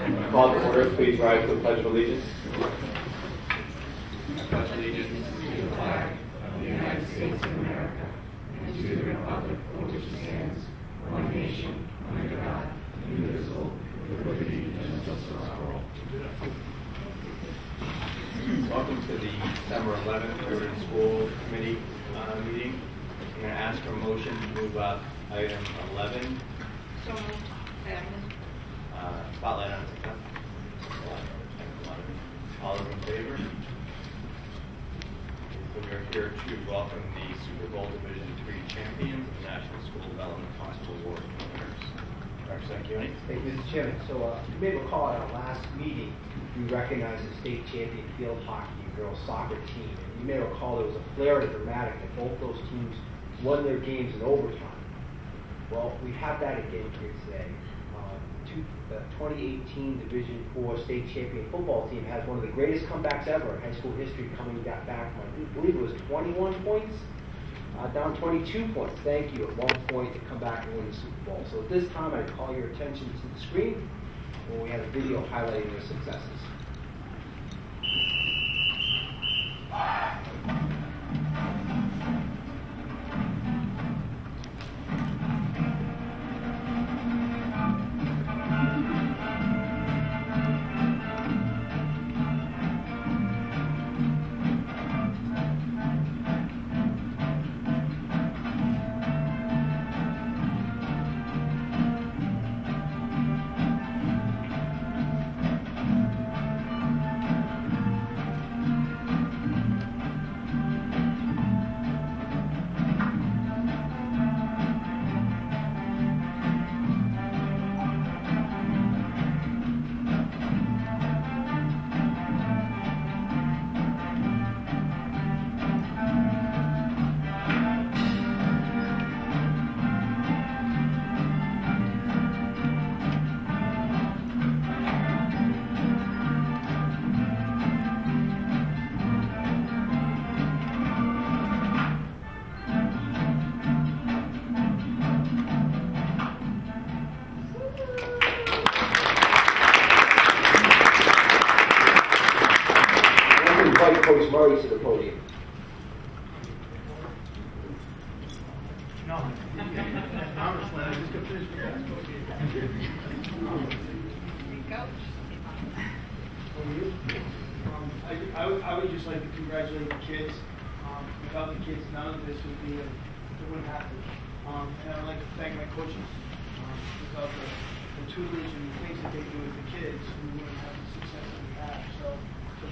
Call to order. Please rise to the Pledge of Allegiance. I pledge allegiance to the flag of the United States of America and to the republic for which it stands, one nation, under God, indivisible, with liberty and justice for all. Welcome to the December 11th Tiverton School Committee meeting. I'm going to ask for a motion to move up item 11. So moved. Second. Spotlight on success. All those in favor? So we are here to welcome the Super Bowl Division III champions and the National School Development Council Award winners. Representative Kewney. Thank you, Mr. Chairman. So you may recall at our last meeting, we recognized the state champion field hockey and girls soccer team. And you may recall there was a flair and dramatic that both those teams won their games in overtime. Well, we have that again here today. The 2018 Division IV state champion football team has one of the greatest comebacks ever in high school history, coming back from, I believe it was 21 points, down 22 points. Thank you, at one point to come back and win the Super Bowl. So at this time, I call your attention to the screen where we have a video highlighting their successes. Coach Murray to the podium. No. I'm just going to finish with that. I would just like to congratulate the kids. Without the kids, none of this would be, it wouldn't happen. And I would like to thank my coaches. Without the tutelage and the things that they do with the kids, we wouldn't have the success that we have. So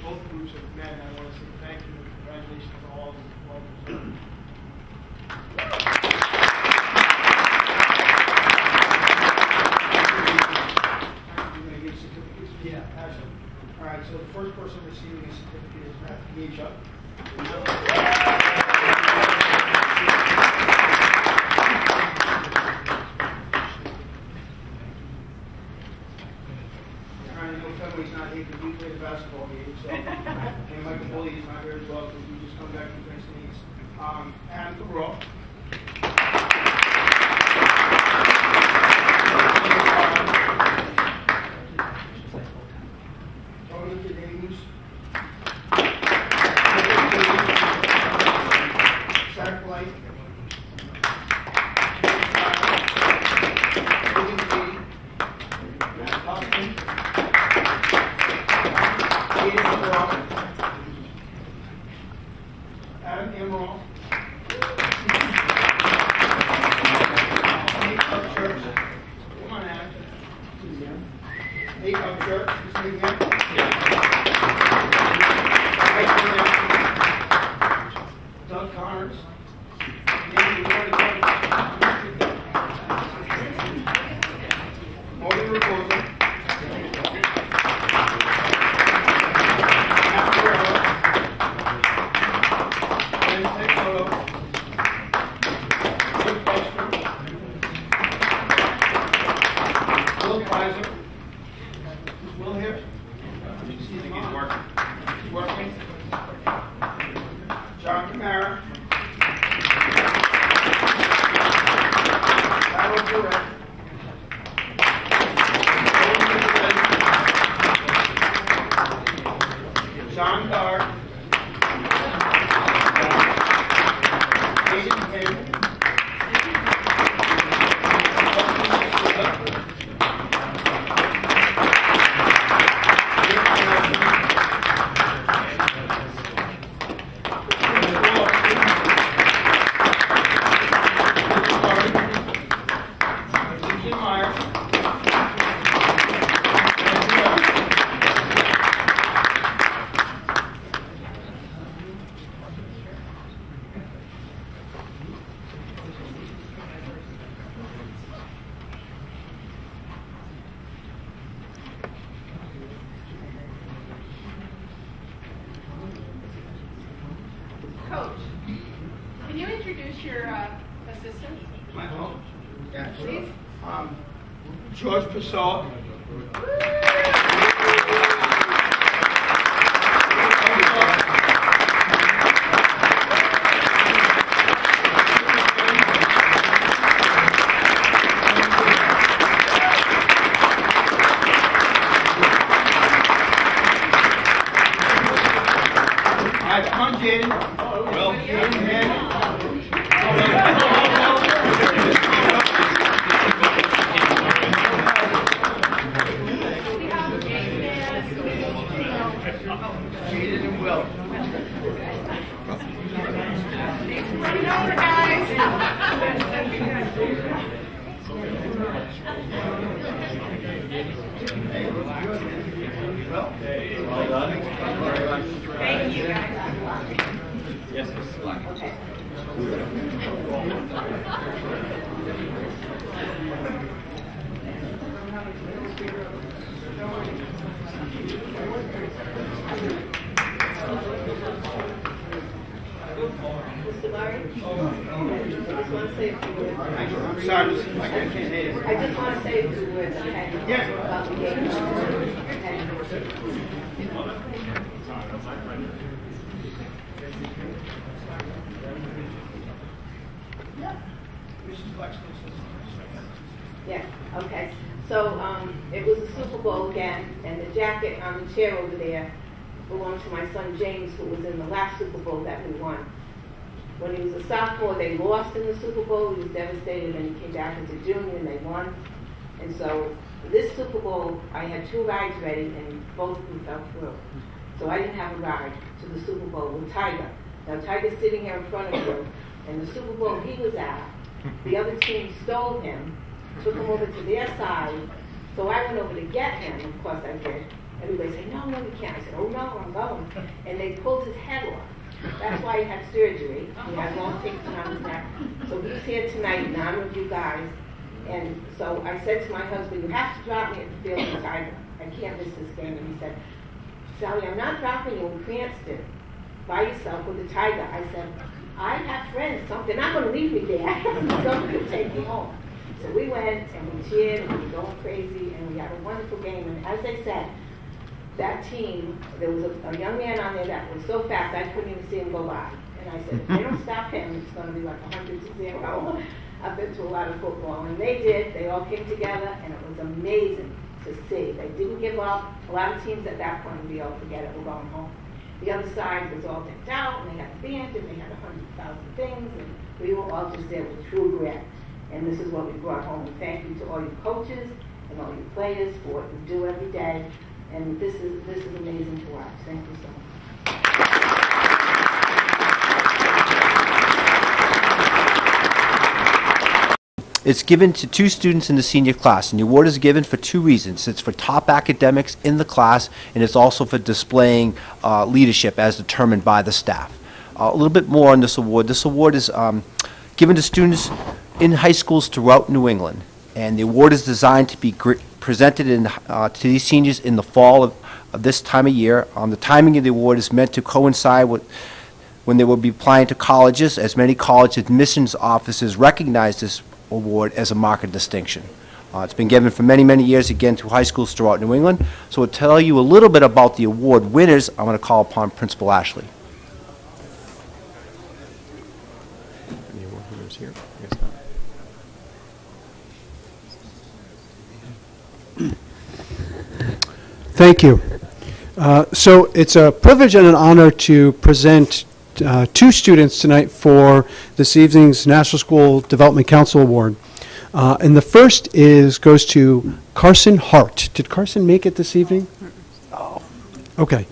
both groups of men, I want to say thank you and congratulations to all of them. You're going to give certificates? Yeah, absolutely. All right, so the first person receiving a certificate is Matt Gage. He's not here because we played a basketball game, so and Michael Bully is not here as well because we just come back from Princeton East. Adam Cabral. Tony Davies. Zach Blight. Adam Emerald. Nate Upchurch. Come on, Adam. Nate Upchurch. Just name him. Doug Connors. Morgan Raposa. Will here. He's working. John Camara. Harold Durrett. John Carr, Aiden Payne, Coach, can you introduce your assistant? my home. Yeah, Please. George Passau. Come Jaden. Well, Jaden and Will. Come over, guys. Well done. Thank you, guys. Yes, Mrs. Black. Okay. Mr. Murray? I just want to say a few words. I'm sorry, Mrs. Black, I can't hear you. I just want to say a few words, okay? Yeah. About the game. Okay. Mrs. Black's Yeah, okay. So, it was the Super Bowl again, and the jacket on the chair over there belonged to my son James, who was in the last Super Bowl that we won. When he was a sophomore, they lost in the Super Bowl. He was devastated, and he came back as a junior, and they won. And so, this Super Bowl, I had 2 rides ready, and both of them fell through. So I didn't have a ride to the Super Bowl with Tiger. Now, Tiger's sitting here in front of you, and the Super Bowl he was at, the other team stole him, took him over to their side. So I went over to get him, of course I did. Everybody said, no, you can't. I said, oh no, I'm going. And they pulled his head off. That's why he had surgery. He had long tapes on his neck. So he's here tonight in honor of you guys. And so I said to my husband, you have to drop me at the field with Tiger. I can't miss this game. And he said, Sally, I'm not dropping you in Cranston by yourself with the Tiger. I said, I have friends. They're not going to leave me there. Someone could take me home. So we went and we cheered and we were going crazy and we had a wonderful game. And as I said, that team, there was a young man on there that was so fast I couldn't even see him go by. And I said, if they don't stop him, it's going to be like 100-0. I've been to a lot of football. And they did. They all came together and it was amazing to see. They didn't give up. A lot of teams at that point would be, oh, forget it, we're going home. The other side was all decked out and they had the band and they had 100,000 things and we were all just there with true grit. And this is what we brought home. And thank you to all you coaches and all you players for what you do every day. And this is amazing to watch. Thank you so much. It's given to 2 students in the senior class, and the award is given for 2 reasons. It's for top academics in the class, and it's also for displaying leadership as determined by the staff. A little bit more on this award. This award is given to students in high schools throughout New England, and the award is designed to be presented to these seniors in the fall of this time of year. The timing of the award is meant to coincide with when they will be applying to colleges, as many college admissions offices recognize this award as a marked distinction. It's been given for many, many years, again, to high schools throughout New England. So to tell you a little bit about the award winners, I'm going to call upon Principal Ashley. Thank you. So it's a privilege and an honor to present two students tonight for this evening's National School Development Council Award. And the first goes to Carson Hart. Did Carson make it this evening? Oh, okay.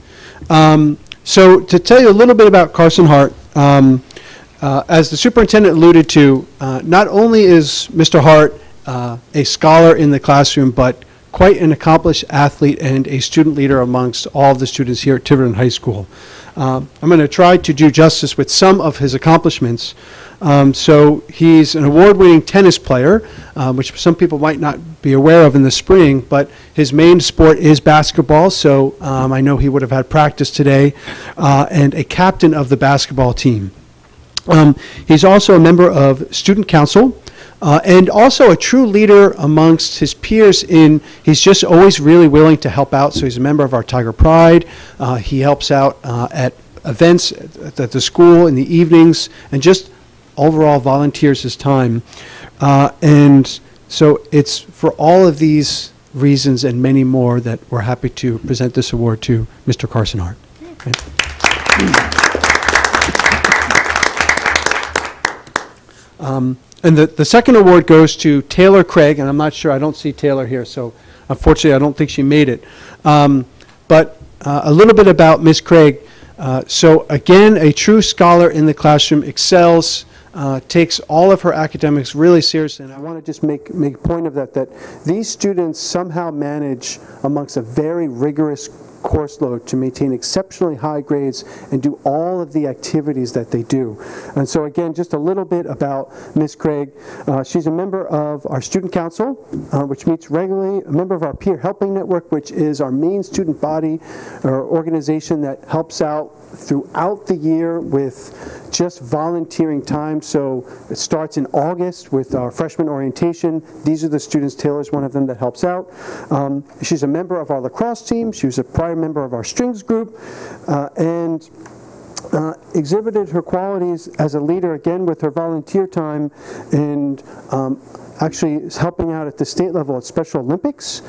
So to tell you a little bit about Carson Hart, as the superintendent alluded to, not only is Mr. Hart a scholar in the classroom, but quite an accomplished athlete and a student leader amongst all of the students here at Tiverton High School. I'm going to try to do justice with some of his accomplishments. So he's an award-winning tennis player, which some people might not be aware of in the spring, but his main sport is basketball, so I know he would have had practice today, and a captain of the basketball team. He's also a member of student council, and also a true leader amongst his peers he's just always really willing to help out. So he's a member of our Tiger Pride. He helps out at events at the school in the evenings and just overall volunteers his time. And so it's for all of these reasons and many more that we're happy to present this award to Mr. Carson Hart. And the second award goes to Taylor Craig, and I'm not sure, I don't see Taylor here, so unfortunately I don't think she made it. But a little bit about Miss Craig. So again, a true scholar in the classroom, excels, takes all of her academics really seriously. And I want to just make a point of that these students somehow manage amongst a very rigorous course load to maintain exceptionally high grades and do all of the activities that they do. And so again, just a little bit about Ms. Craig. She's a member of our student council, which meets regularly, a member of our peer helping network, which is our main student body or organization that helps out throughout the year with just volunteering time. So it starts in August with our freshman orientation. These are the students. Taylor's one of them that helps out. She's a member of our lacrosse team. She was a prior member of our strings group, and exhibited her qualities as a leader again with her volunteer time, and actually is helping out at the state level at Special Olympics,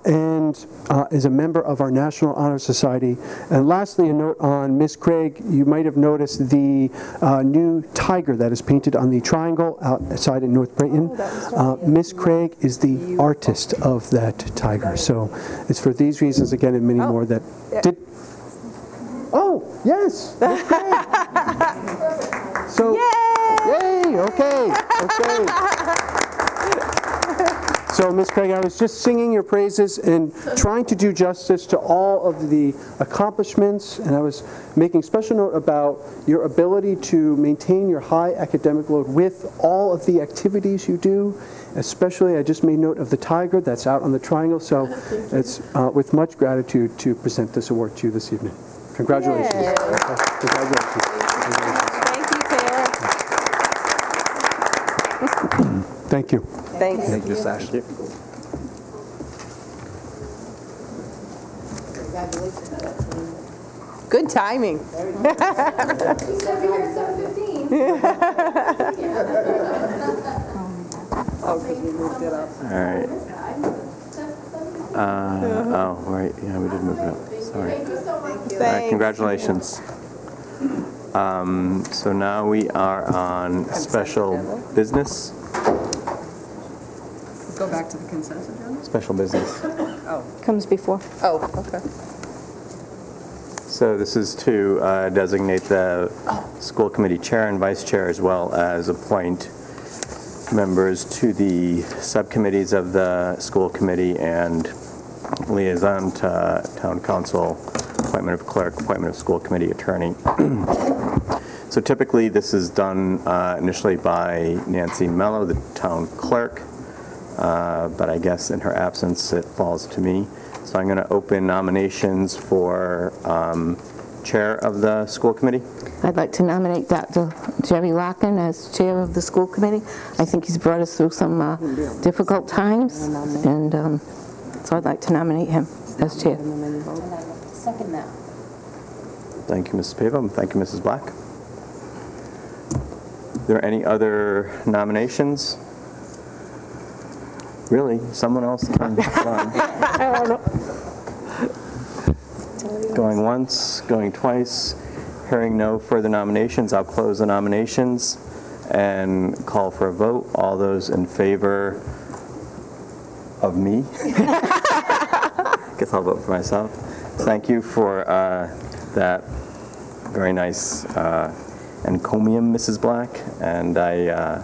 and is a member of our National Honor Society. And lastly, a note on Miss Craig, you might have noticed the new tiger that is painted on the triangle outside in North Brayton. Miss Craig is the artist of that tiger. So it's for these reasons, again, and many more that did. Oh, yes, Miss Craig. So, yay, okay. So, Ms. Craig, I was just singing your praises and trying to do justice to all of the accomplishments, and I was making special note about your ability to maintain your high academic load with all of the activities you do. Especially, I just made note of the tiger that's out on the triangle, so it's with much gratitude to present this award to you this evening. Congratulations. Congratulations. Thank you, Taylor. Thank you. Thanks. Thank you, Sash. Good timing. Oh, because we moved it up. All right. Oh, right. Yeah, we did move it up. Sorry. All right, congratulations. So now we are on special business. Go back to the consent agenda? Special business. Oh. Comes before. Oh, okay. So this is to designate the school committee chair and vice chair, as well as appoint members to the subcommittees of the school committee and liaison to town council, appointment of clerk, appointment of school committee attorney. So typically this is done initially by Nancy Mello, the town clerk, but I guess in her absence it falls to me. So I'm going to open nominations for chair of the school committee. I'd like to nominate Dr. Jerry Larkin as chair of the school committee. I think he's brought us through some difficult times, and so I'd like to nominate him as chair. Second that. Thank you, Mrs. Pavum. Thank you, Mrs. Black. Are there any other nominations? Really? Someone else can run. I don't know. Going once, going twice. Hearing no further nominations, I'll close the nominations and call for a vote. All those in favor of me? Guess I'll vote for myself. Thank you for that very nice encomium, Mrs. Black, and I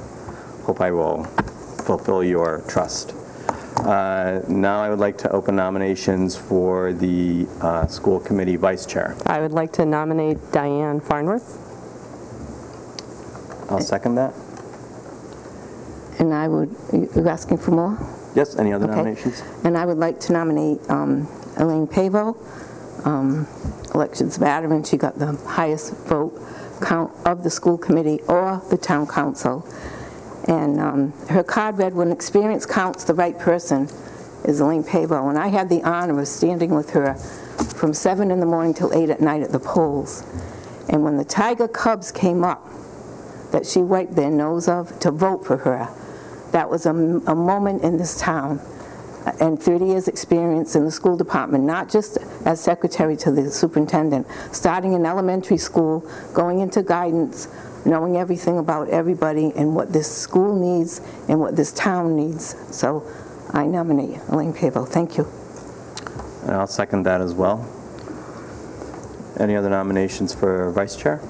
hope I will fulfill your trust. Now I would like to open nominations for the school committee vice chair. I would like to nominate Diane Farnworth. I'll second that. And I would, you're asking for more? Yes, any other Okay. nominations? And I would like to nominate Elaine Pavo. Elections veteran, she got the highest vote count of the school committee or the town council. And her card read, when experience counts, the right person is Elaine Pavo. And I had the honor of standing with her from 7 in the morning till 8 at night at the polls. And when the Tiger Cubs came up, that she wiped their nose of to vote for her, that was a moment in this town. And 30 years experience in the school department, not just as secretary to the superintendent, starting in elementary school, going into guidance, knowing everything about everybody and what this school needs and what this town needs. So I nominate Elaine Pavo. Thank you. And I'll second that as well. Any other nominations for vice chair?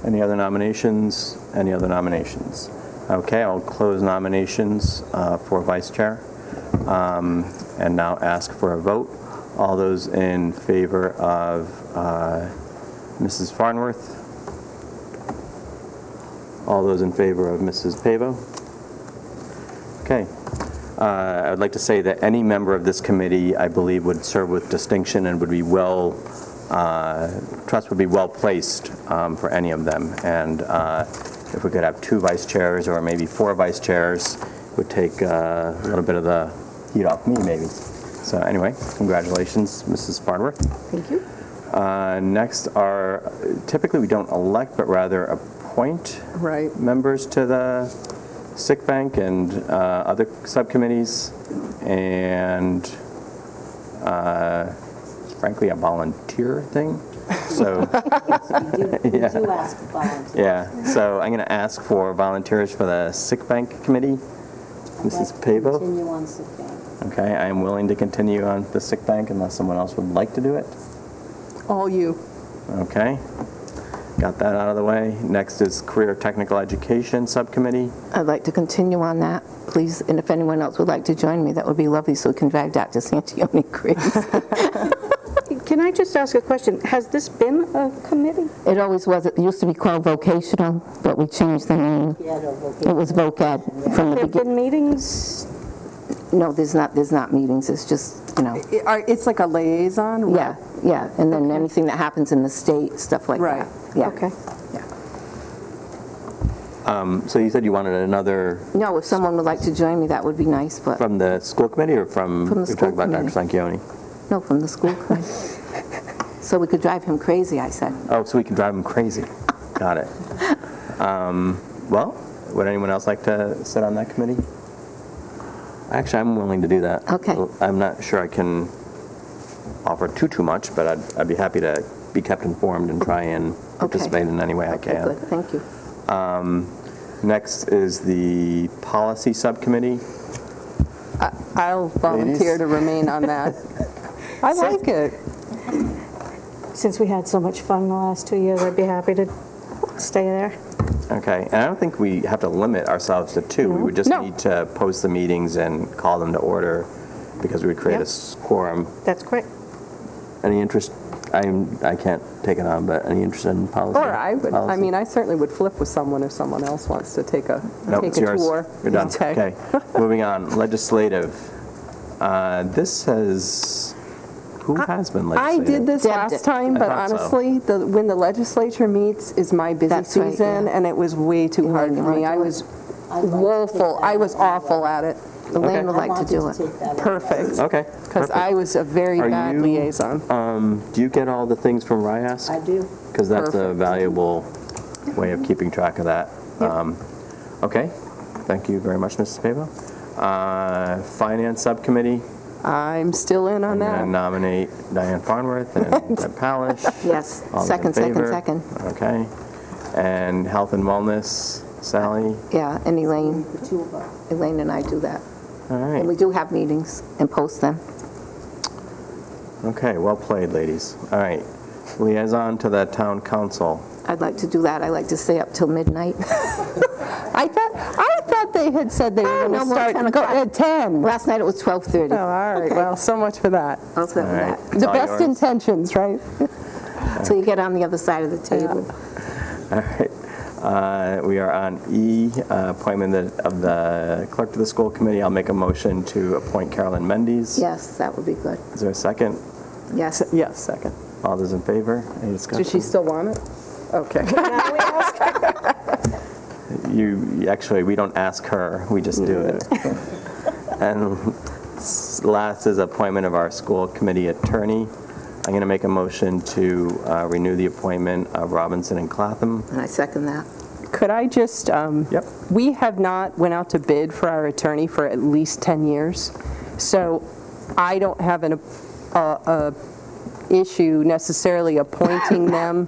Any other nominations? Any other nominations? Okay, I'll close nominations for vice chair and now ask for a vote. All those in favor of Mrs. Farnworth? All those in favor of Mrs. Pavo? Okay. I would like to say that any member of this committee, I believe, would serve with distinction and would be well, trust would be well placed for any of them. And if we could have 2 vice chairs or maybe 4 vice chairs, it would take a little bit of the heat off me, maybe. So anyway, congratulations, Mrs. Farnworth. Thank you. Next are, typically we don't elect, but rather appoint Right. members to the sick bank and other subcommittees, and frankly, a volunteer thing. So, We do ask for volunteers. yeah. So I'm going to ask for volunteers for the sick bank committee. Mrs. Pavo. Continue on sick bank. Okay, I am willing to continue on the sick bank unless someone else would like to do it. All you. Okay, got that out of the way. Next is Career Technical Education Subcommittee. I'd like to continue on that, please. And if anyone else would like to join me, that would be lovely, so we can drag Dr. Santioni crazy. Can I just ask a question? Has this been a committee? It always was. It used to be called vocational, but we changed the name. Yeah, no, vocation. It was VOCAD from the There have beginning. been meetings? No, there's not meetings. It's just, you know. It's like a liaison? Yeah, yeah. And then anything that happens in the state, stuff like Right. that. Yeah. Okay. So you said you wanted another No, if someone would like to join me, that would be nice, but from the school committee or from From the you're school talking about Dr. Sanchioni? no, from the school committee. So we could drive him crazy, I said. Oh, so we can drive him crazy. Got it. Well, would anyone else like to sit on that committee? Actually, I'm willing to do that. Okay. I'm not sure I can offer too much, but I'd be happy to be kept informed and try and participate in any way I Okay, can. good. Thank you. Next is the policy subcommittee. I'll volunteer Ladies? to remain on that. I like it. Since we had so much fun the last 2 years, I'd be happy to stay there. Okay, and I don't think we have to limit ourselves to 2. We would just No. need to post the meetings and call them to order because we would create Yep. a quorum. That's great. Any interest? I can't take it on, but any interest in policy? Or I would. I Policy? mean, I certainly would flip with someone if someone else wants to take a Nope, it's yours. tour. You're done. Okay. Moving on. Legislative. This has. Who has been I legislative? did this Deb last did. time, I but thought so. honestly, when the legislature meets is my busy That's right, season, yeah. and it was way too Elaine, hard you for wanna me. do I it? was I'd like to woeful. take that I was on. awful at it. Elaine would I like to wanted do it. take that on. Perfect. Okay. Because perfect. I was a very Are bad you, liaison. Do you get all the things from RICAS? I do. Because that's a Perfect. valuable way of keeping track of that. Okay. Thank you very much, Mrs. Pavo. Finance Subcommittee. I'm still in on I'm going to that. nominate Diane Farnworth and Deb Palish. Yes, All those in second. favor? Okay. And Health and Wellness, Sally? Yeah, and Elaine. The two of us. Elaine and I do that. All And we right. do have meetings and post them. Okay, well played, ladies. All right. Liaison to the Town Council. I'd like to do that. I like to stay up till midnight. I thought they had said they were going to no more start 10 go o'clock. at 10. Last night it was 12:30. Oh, all right. Well, so much for that. I'll set All right. that. The All best yours. intentions, right? Till you get on the other side of the table. All right. We are on E, appointment of the clerk to the school committee. I'll make a motion to appoint Carolyn Mendes. Yes, that would be good. Is there a second? Yes. Yes, second. All those in favor? Any discussion? Does she still want it? Okay. Actually, we don't ask her, we just do it. And last is appointment of our school committee attorney. I'm going to make a motion to renew the appointment of Robinson and Clatham. And I second that. Could I just, Yep. we have not went out to bid for our attorney for at least 10 years. So I don't have an issue necessarily appointing them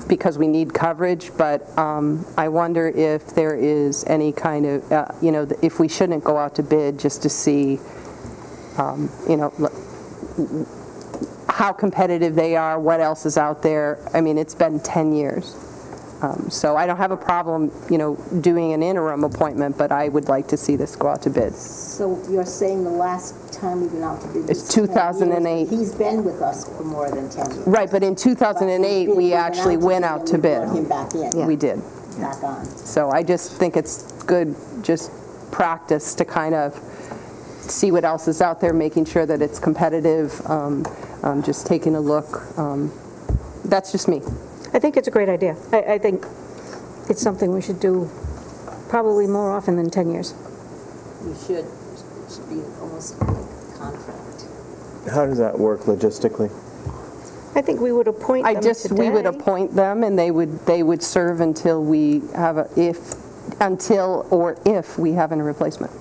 because we need coverage, but I wonder if there is any kind of, if we shouldn't go out to bid just to see, how competitive they are, what else is out there. I mean, it's been 10 years. So I don't have a problem, doing an interim appointment, but I would like to see this go out to bid. So you're saying the last time we went out to bid was It's 10 years, 2008. but he's been with us for more than 10 years. Right, but in 2008, But we actually went out to bid. and we brought him back in. We did. Back on. So I just think it's good, just practice to kind of see what else is out there, making sure that it's competitive, just taking a look. That's just me. I think it's a great idea. I think it's something we should do probably more often than 10 years. You should. It should be almost like a contract. How does that work logistically? I think we would appoint them We would today. appoint them, and they would serve until we have if we have a replacement.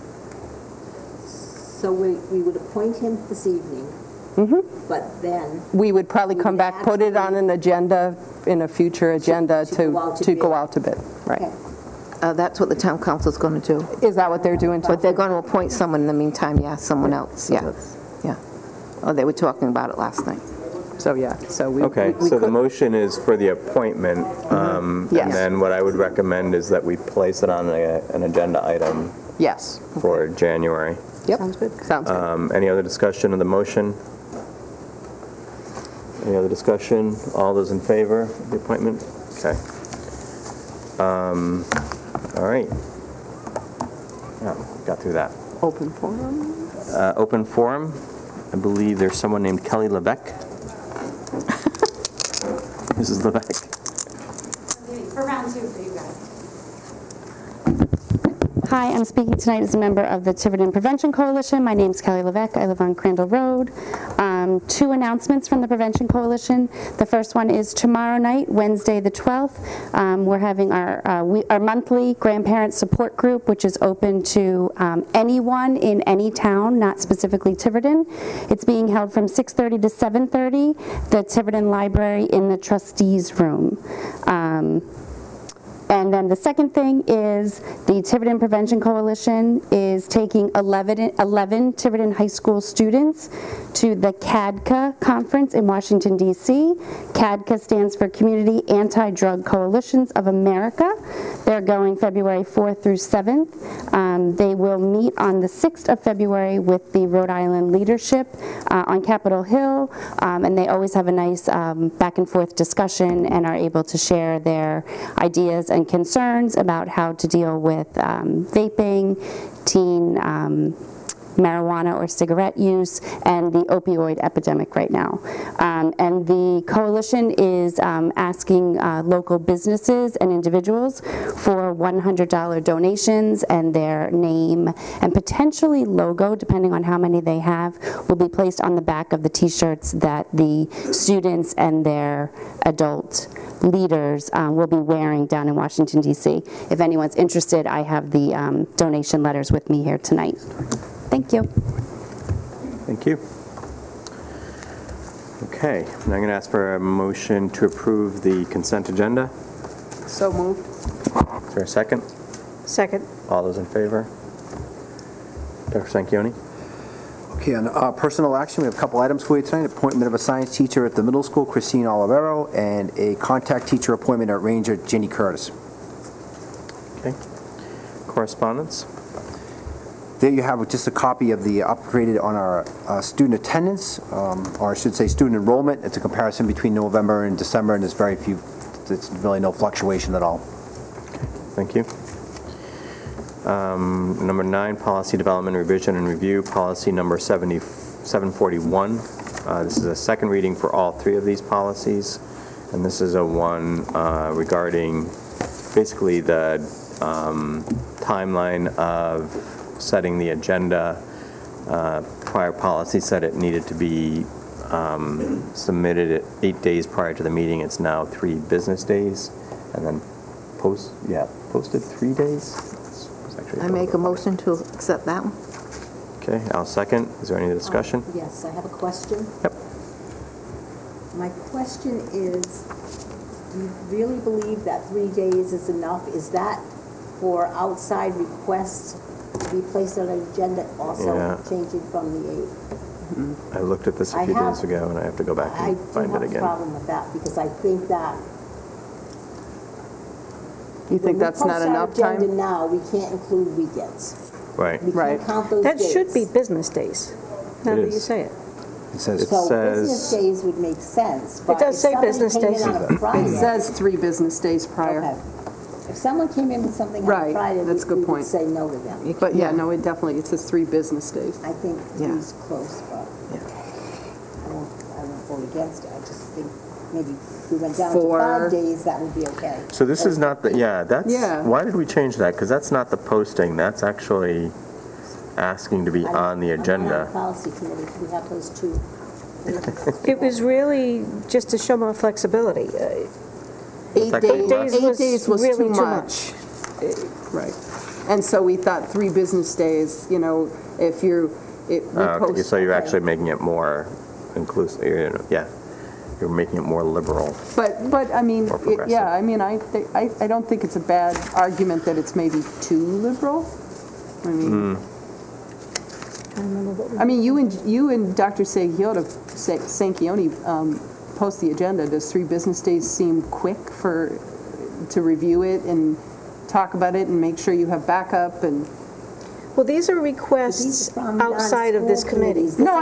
So we would appoint him this evening, but then We would probably come back, put it on an agenda, in a future agenda To go out to to go bid. out to bid. Right. Okay. That's what the town council's going to do. Is that what they're doing? But they're going to appoint someone in the meantime, yeah, someone else, yeah. Yeah. Oh, they were talking about it last night. So, yeah. So we Okay, we so the could- motion is for the appointment, and Yes. then what I would recommend is that we place it on an agenda item Yes. for January. Yep. Sounds good. Sounds good. Any other discussion of the motion? Any other discussion? All those in favor of the appointment? Okay. All right. Yeah, got through that. Open forum. Open forum. I believe there's someone named Kelly Levesque. Mrs. Levesque. For round two for you guys. Hi, I'm speaking tonight as a member of the Tiverton Prevention Coalition. My name's Kelly Levesque. I live on Crandall Road. Two announcements from the Prevention Coalition. The first one is tomorrow night, Wednesday the 12th. We're having our monthly grandparent support group, which is open to anyone in any town, not specifically Tiverton. It's being held from 6:30 to 7:30, the Tiverton Library in the trustees room. And then the second thing is the Tiverton Prevention Coalition is taking 11 Tiverton High School students to the CADCA conference in Washington, D.C. CADCA stands for Community Anti-Drug Coalitions of America. They're going February 4th through 7th. They will meet on the 6th of February with the Rhode Island leadership on Capitol Hill, and they always have a nice back and forth discussion and are able to share their ideas and concerns about how to deal with vaping, teen marijuana or cigarette use, and the opioid epidemic right now. And the coalition is asking local businesses and individuals for $100 donations, and their name and potentially logo, depending on how many they have, will be placed on the back of the t-shirts that the students and their adult leaders will be wearing down in Washington, D.C. If anyone's interested, I have the donation letters with me here tonight. Thank you. Thank you. Okay, now I'm going to ask for a motion to approve the consent agenda. So moved. Is there a second? Second. All those in favor? Dr. Sanquioni? Okay, on personal action, we have a couple items for you tonight. Appointment of a science teacher at the middle school, Christine Olivero, and a contact teacher appointment at Ranger, Jenny Curtis. Okay. Correspondence? There you have just a copy of the upgraded on our student attendance, or I should say student enrollment. It's a comparison between November and December, and there's really no fluctuation at all. Okay, thank you. Number 9, policy development, revision, and review, policy number 741. This is a second reading for all 3 of these policies, and this is a one regarding basically the timeline of setting the agenda. Prior policy said it needed to be submitted at 8 days prior to the meeting. It's now 3 business days, and then posted 3 days. I make a motion to accept that one. Okay, I'll second. Is there any discussion? Yes, I have a question. Yep. My question is, do you really believe that 3 days is enough? Is that for outside requests to be placed on an agenda, also changing from the 8th? I looked at this a few days ago, and I have to go back and find it again. I do have a problem with that, because I think that you think that's not enough time? Agenda now, we can't include weekends. Right. We can't count those That days. should be business days, now that you say it. It says business days would make sense. But It does say business days. It says 3 business days prior. Okay. If someone came in with something on Friday, that's a good we point. would say no to them. But yeah, no, it says 3 business days. I think 3 is close, but I won't vote against it. I just think maybe if we went down to 5 days, that would be okay. So this is not the, why did we change that? Because that's not the posting, that's actually asking to be on the agenda. I'm on the policy committee, we have those 2. It was really just to show more flexibility. 8 days was really too much. Right. And so we thought 3 business days, if you're, so you're actually making it more inclusive, you're making it more liberal. But I mean, I don't think it's a bad argument that it's maybe too liberal. I mean, you and Dr. Sanquioni post the agenda. Does 3 business days seem quick to review it and talk about it and make sure you have backup and? Well, these are requests outside of this committee. No,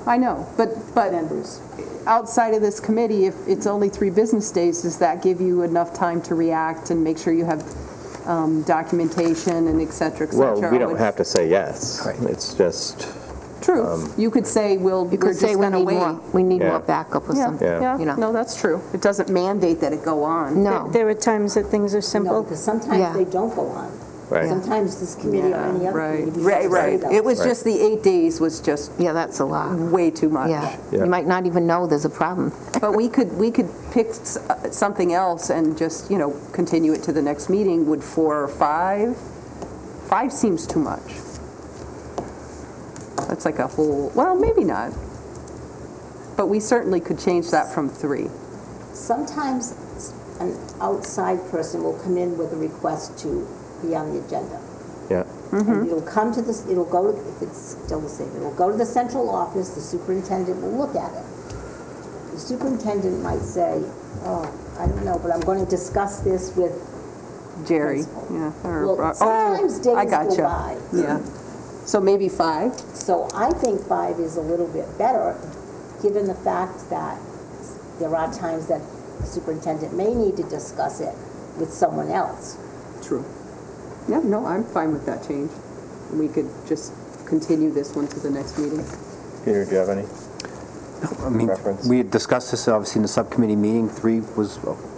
I know, but members. Outside of this committee, if it's only 3 business days, does that give you enough time to react and make sure you have documentation and et cetera, et cetera? Well, we don't have to say yes. Right. It's just... True. You could say, we're just going to wait. We need more backup or something. Yeah. No, that's true. It doesn't mandate that it go on. No. There are times that things are simple. No, because sometimes they don't go on. Right. Sometimes this committee or any other committee. Right. It was just the 8 days was just... Yeah, that's a lot. Way too much. Yeah. You might not even know there's a problem. But we could pick something else and just, continue it to the next meeting. Would 4 or 5? 5 seems too much. That's like a whole... Well, maybe not. But we certainly could change that from 3. Sometimes an outside person will come in with a request to be on the agenda. Yeah. And it'll come to this, it'll go to, if it's still the same, it'll go to the central office, the superintendent will look at it. The superintendent might say, oh, I don't know, but I'm going to discuss this with Jerry. Principal. Well, sometimes days go by. Yeah. So maybe 5? So I think 5 is a little bit better, given the fact that there are times that the superintendent may need to discuss it with someone else. True. Yeah, no, I'm fine with that change. We could just continue this one to the next meeting. Peter, do you have any reference? We had discussed this obviously in the subcommittee meeting. 3 was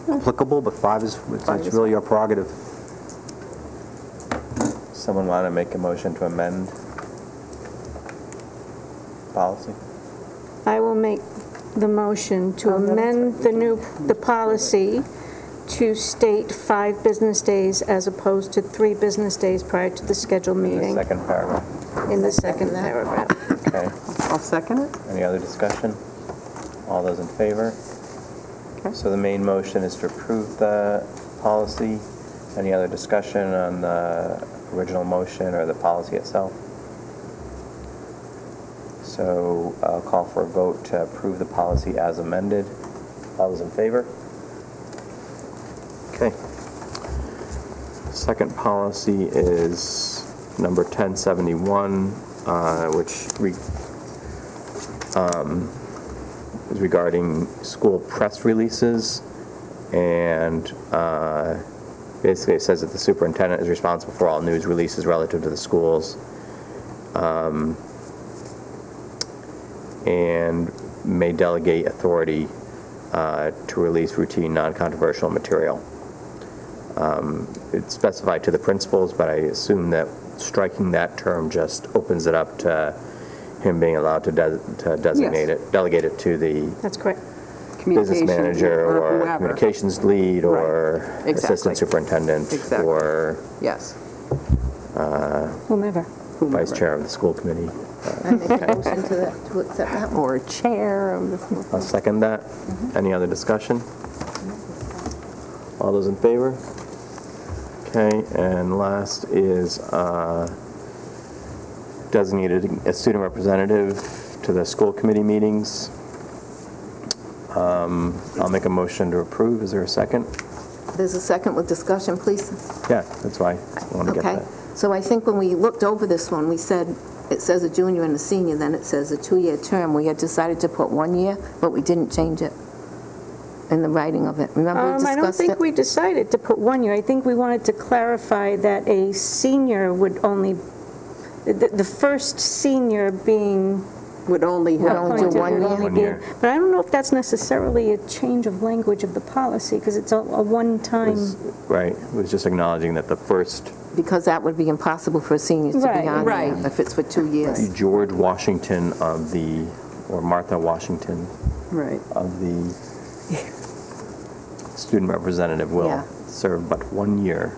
applicable, but 5 is really your prerogative. Someone want to make a motion to amend policy? I will make the motion to amend the policy to state 5 business days as opposed to 3 business days prior to the scheduled meeting. The second paragraph. in the second paragraph. Okay. I'll second it. Any other discussion? All those in favor? Okay. So the main motion is to approve the policy. Any other discussion on the original motion or the policy itself? So I'll call for a vote to approve the policy as amended. All those in favor? Okay. Second policy is number 1071, which is regarding school press releases, and basically it says that the superintendent is responsible for all news releases relative to the schools, and may delegate authority to release routine non-controversial material. It's specified to the principals, but I assume that striking that term just opens it up to him being allowed to designate Yes. it, delegate it to the That's correct. business manager or whoever. communications lead or Exactly. assistant superintendent Exactly. or Yes. Whomever. vice chair of the school committee. I make a motion to accept that one. Or chair of the school. I'll second that. Any other discussion? All those in favor? Okay, and last is designated a student representative to the school committee meetings. I'll make a motion to approve. Is there a second? There's a second with discussion, please. Yeah, that's why I want to get Okay. that. So I think when we looked over this one, we said, it says a junior and a senior, then it says a 2-year term. We had decided to put 1 year, but we didn't change it in the writing of it. Remember we discussed it? I don't think we decided to put 1 year. I think we wanted to clarify that a senior would only, the first senior being Would only have only do 1 would year. only 1 be- year. But I don't know if that's necessarily a change of language of the policy, because it's a one-time. Right, it was just acknowledging that the first Because that would be impossible for seniors to be Right, on right. there if it's for 2 years. George Washington of the, or Martha Washington Right. of the student representative will Yeah. serve but 1 year.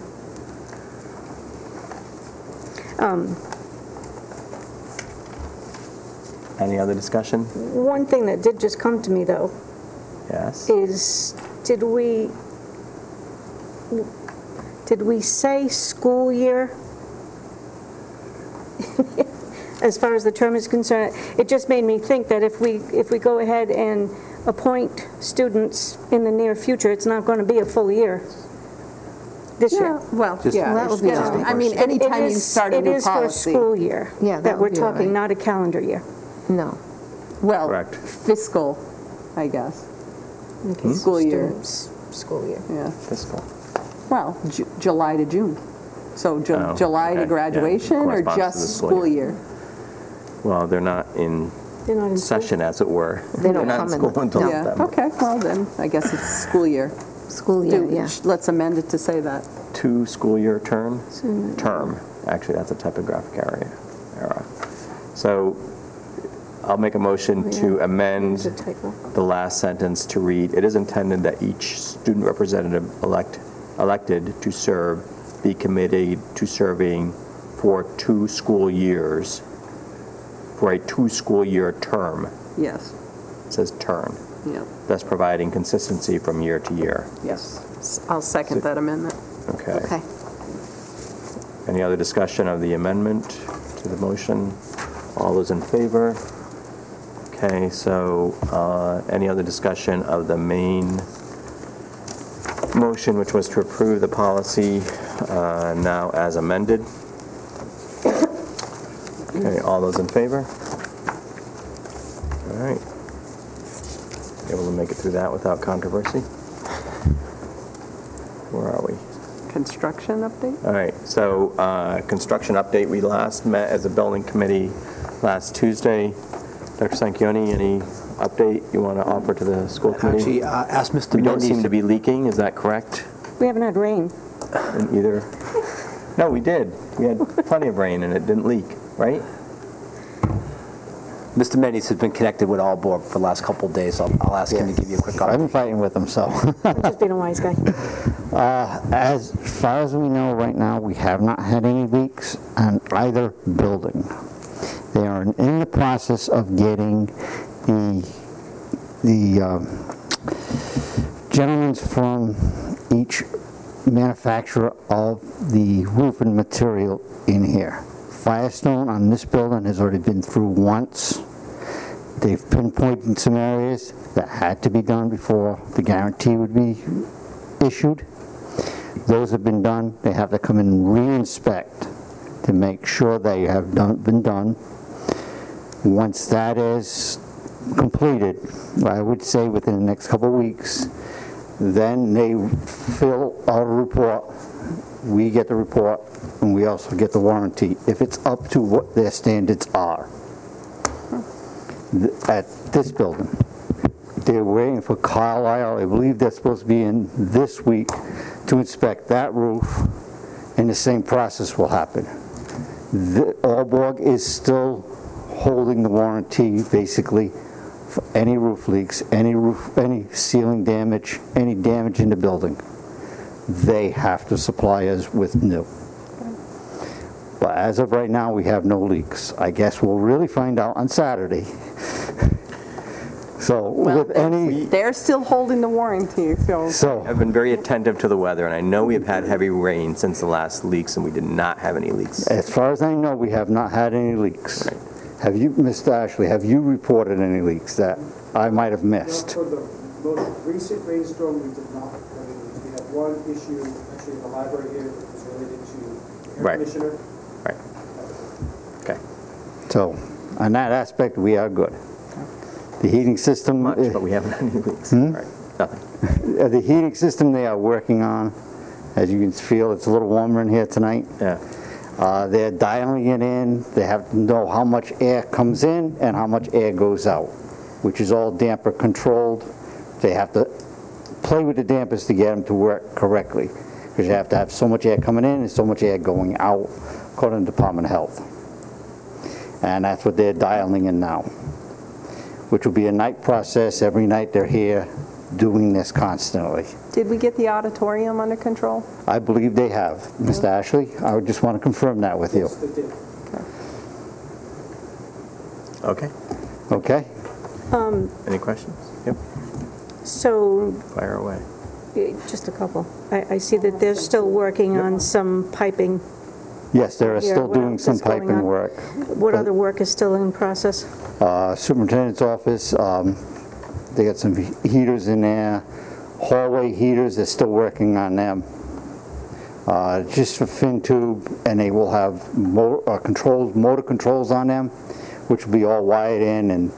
Any other discussion? One thing that did just come to me, though, Yes. is did we say school year? As far as the term is concerned, it just made me think that if we go ahead and appoint students in the near future, it's not going to be a full year this year. Well, Just- yeah. That would be yeah. nice. I mean, anytime you start a new It is for a policy. school year. Yeah, that That would we're be all talking, right. not a calendar year. No. Well, Correct. fiscal, I guess. Okay, School year. School year. Yeah. Fiscal. Well, July to June. So Oh, July okay. to Yeah, graduation or corresponds to the just school school year. year? Well, they're not in They're not in school. session, as it were. They don't They're not come in in school the- until no. Yeah, September. okay, well then, I guess it's school year. School year, yeah. Let's amend it to say that. 2 school year term? Term. Actually, that's a typographic error. So I'll make a motion to amend It's a typo. the last sentence to read, "It is intended that each student representative elected to serve be committed to serving for 2 school years, for a 2 school year term." Yes, It says term, yeah, thus providing consistency from year to year. yes. I'll second that amendment. Okay. Okay. Any other discussion of the amendment to the motion? All those in favor? Okay, so any other discussion of the main motion, which was to approve the policy now as amended? Okay, all those in favor? All right. Able to make it through that without controversy? Where are we? Construction update? All right, so construction update, we last met as a building committee last Tuesday. Dr. Sanquioni, any update you want to offer to the school committee? Actually, asked Mr. We don't Mendes. seem to be leaking, is that correct? We haven't had rain. In either? No, we did. We had plenty of rain and it didn't leak, right? Mr. Mendes has been connected with all board for the last couple of days. I'll ask him to give you a quick I've been update. fighting with them, so. I'm just being a wise guy. As far as we know right now, we have not had any leaks on either building. They are in the process of getting the gentlemen from each manufacturer of the roofing material in here. Firestone on this building has already been through once. They've pinpointed some areas that had to be done before the guarantee would be issued. Those have been done. They have to come in and re-inspect to make sure they have been done. Once that is completed, I would say within the next couple of weeks, then they fill out a report. We get the report, and we also get the warranty if it's up to what their standards are. At this building, they're waiting for Carlisle. I believe they're supposed to be in this week to inspect that roof, and the same process will happen. Aalborg is still holding the warranty, basically, for any roof leaks, any ceiling damage, any damage in the building. They have to supply us with new. But as of right now, we have no leaks. I guess we'll really find out on Saturday. So, well, with any... They're still holding the warranty, so... I've been very attentive to the weather, and I know we've had heavy rain since the last leaks, and we did not have any leaks. As far as I know, we have not had any leaks. Right. Have you, Mr. Ashley, have you reported any leaks that I might have missed? For the most recent rainstorm, we did not have any leaks. We had one issue, actually, in the library here, that was related to the air conditioner. Right. Okay. So, on that aspect, we are good. The heating system... Much, but we haven't had any leaks. Right. Nothing. The heating system they are working on, as you can feel, it's a little warmer in here tonight. Yeah. They're dialing it in. They have to know how much air comes in and how much air goes out, which is all damper controlled. They have to play with the dampers to get them to work correctly, because you have to have so much air coming in and so much air going out, according to the Department of Health. And that's what they're dialing in now, which will be a night process. Every night they're here doing this constantly. Did we get the auditorium under control? I believe they have. Mr. Ashley, I would just want to confirm that with you. Yes, they did. Okay. Okay? Any questions? Yep. So, Fire away. just a couple. I see that they're still working on some piping. Yes, they're here. still What doing else some is going piping on? work. What other work is still in process? Superintendent's office, they got some heaters in there. Hallway heaters, they're still working on them. Just for fin tube, and they will have motor controls on them, which will be all wired in, and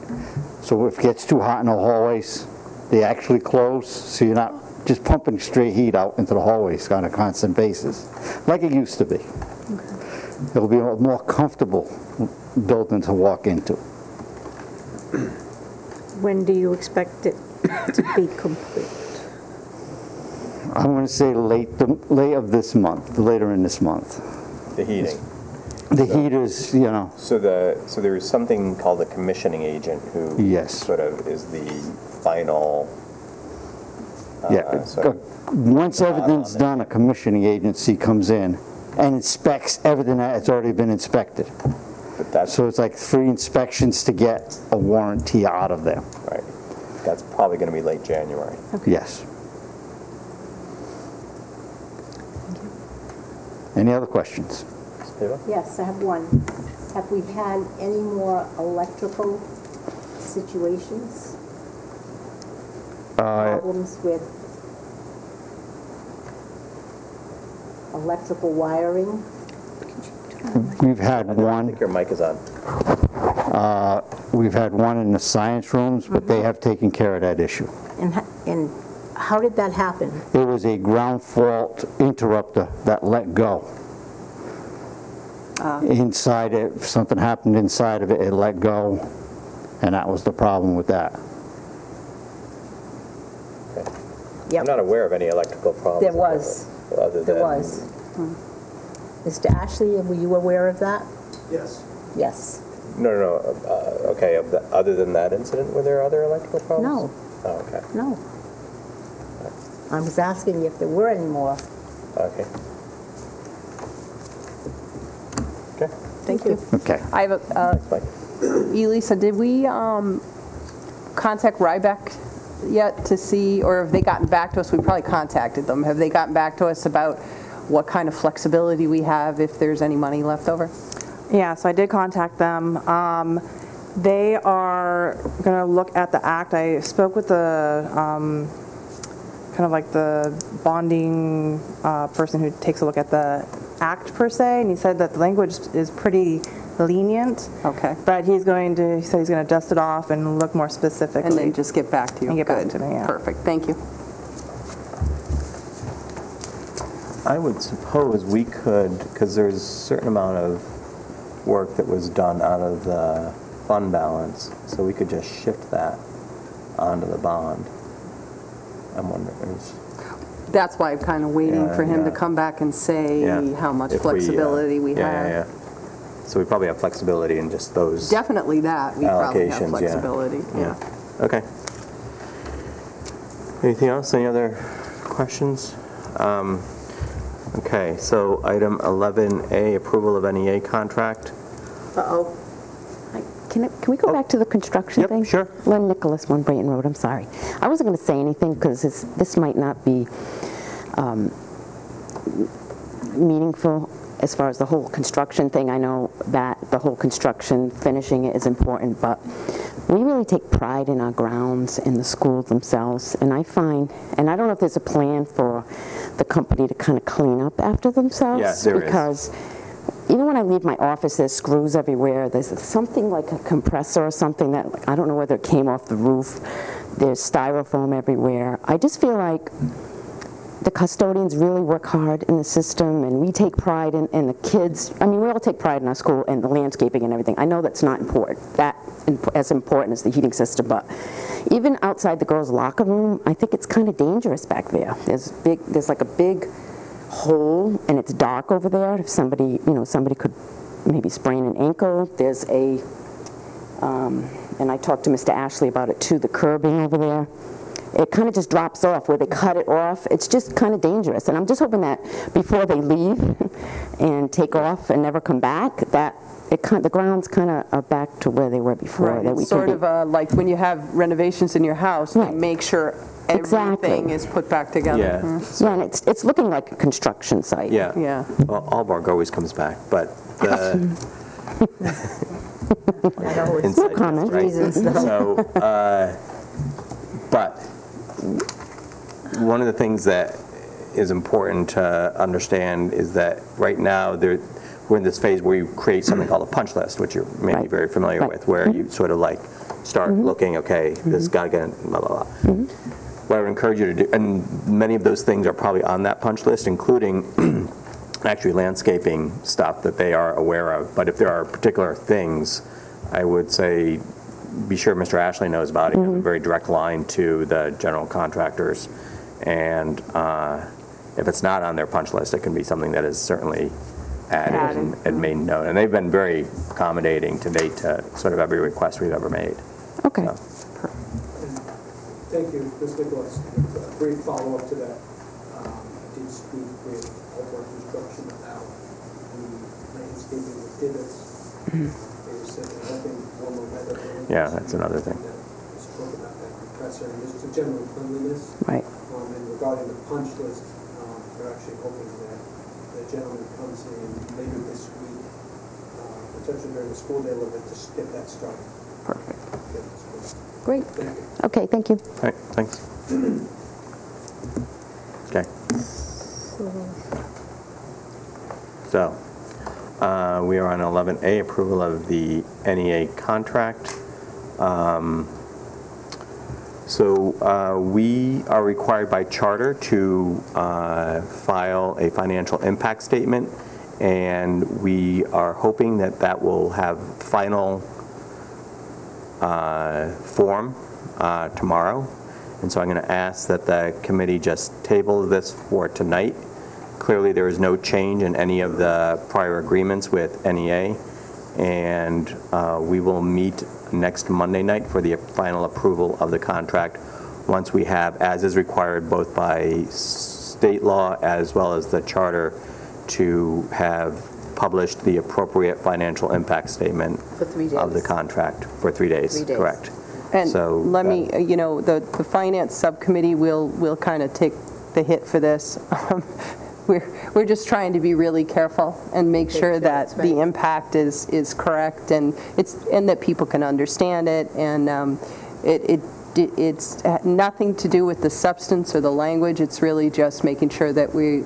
so if it gets too hot in the hallways, they actually close, so you're not just pumping straight heat out into the hallways on a constant basis, like it used to be. Okay. It'll be a more comfortable building to walk into. When do you expect it to be complete? I'm going to say late of this month, later in this month. The heating. The heaters, you know. So there is something called a commissioning agent who sort of is the final. Once everything's done, a commissioning agency comes in and inspects everything that's already been inspected. So it's like 3 inspections to get a warranty out of them. Right. That's probably going to be late January. Okay. Yes. Any other questions? Yes, I have one. Have we had any more electrical situations? Problems with electrical wiring? We've had one. I think your mic is on. We've had one in the science rooms, but they have taken care of that issue. And how did that happen? It was a ground fault interrupter that let go. Inside it, something happened inside of it, it let go, and that was the problem with that. Okay. Yep. I'm not aware of any electrical problems. There was. There was. Mr. Ashley, were you aware of that? Yes. Yes. No. Okay. Other than that incident, were there other electrical problems? No. Oh, okay. No. I was asking if there were any more. Okay. Okay. Thank Thank you. Okay. I have a, Elisa, did we contact Rybeck yet to see, or have they gotten back to us? We probably contacted them. Have they gotten back to us about what kind of flexibility we have if there's any money left over? Yeah, so I did contact them. They are going to look at the act. I spoke with the kind of like the bonding person who takes a look at the act per se, and he said that the language is pretty lenient. Okay. But he said he's going to dust it off and look more specifically. And then just get back to you. And get Good. back to me, yeah. Perfect. Thank you. I would suppose we could, because there's a certain amount of work that was done out of the fund balance, so we could just shift that onto the bond. I'm wondering. That's why I'm kind of waiting for him to yeah. come back and say how much If flexibility we have. Yeah. So we probably have flexibility in just those Definitely that. We probably have allocations, flexibility. Yeah. Okay. Anything else? Any other questions? Okay, so item 11A, approval of NEA contract. Uh-oh. Can we go back to the construction thing? Sure. Len Nicholas, 1 Brayton Road, I'm sorry. I wasn't going to say anything because this might not be meaningful as far as the whole construction thing. I know that the whole construction, finishing it is important, but we really take pride in our grounds and the schools themselves. And I find, and I don't know if there's a plan for the company to kind of clean up after themselves. Yes, there is. Because even when I leave my office, there's screws everywhere. There's something like a compressor or something that, I don't know whether it came off the roof. There's styrofoam everywhere. I just feel like the custodians really work hard in the system, and we take pride in the kids. I mean, we all take pride in our school and the landscaping and everything. I know that's not important, as important as the heating system, but even outside the girls' locker room, I think it's kind of dangerous back there. There's like a big hole, and it's dark over there. If somebody could maybe sprain an ankle. There's a, and I talked to Mr. Ashley about it too, the curbing over there. It kind of just drops off where they cut it off. It's just kind of dangerous. And I'm just hoping that before they leave and take off and never come back, that the grounds kind of are back to where they were before. Right. That we It's sort of like when you have renovations in your house, they make sure everything is put back together. Yeah. Yeah, and it's looking like a construction site. Yeah. Yeah. Well, Allbark always comes back, but the No comment. right? So, but one of the things that is important to understand is that right now we're in this phase where you create something called a punch list, which you're maybe very familiar with, where you sort of like start looking, okay, this got to get blah, blah, blah. What I would encourage you to do, and many of those things are probably on that punch list, including actually landscaping stuff that they are aware of. But if there are particular things, I would say be sure Mr. Ashley knows about it. You have a very direct line to the general contractors. And if it's not on their punch list, it can be something that is certainly added and made note. And they've been very accommodating to date to sort of every request we've ever made. Okay. So. Thank you, Ms. Nicholas. A brief follow-up to that. I did speak with Allbark Construction about the landscaping with divots. They said they're hoping warmer weather. Yeah, that's another thing. We spoke about that compressor and just the general cleanliness. Right. And regarding the punch list, they're actually hoping that the gentleman comes in later this week, potentially during the school day a little bit, to get that started. Perfect. Great. Thank you. Okay, thank you. All right, thanks. Okay. So, we are on 11A, approval of the NEA contract. We are required by charter to file a financial impact statement, and we are hoping that that will have final form tomorrow. And so I'm going to ask that the committee just table this for tonight. Clearly there is no change in any of the prior agreements with NEA, and we will meet next Monday night for the final approval of the contract once we have, as is required both by state law as well as the charter, to have published the appropriate financial impact statement For 3 days. of the contract for 3 days. 3 days. Correct. And So let me, the finance subcommittee will kind of take the hit for this. We're just trying to be really careful and make sure that that's right. the impact is correct and that people can understand it, and it's nothing to do with the substance or the language. It's really just making sure that we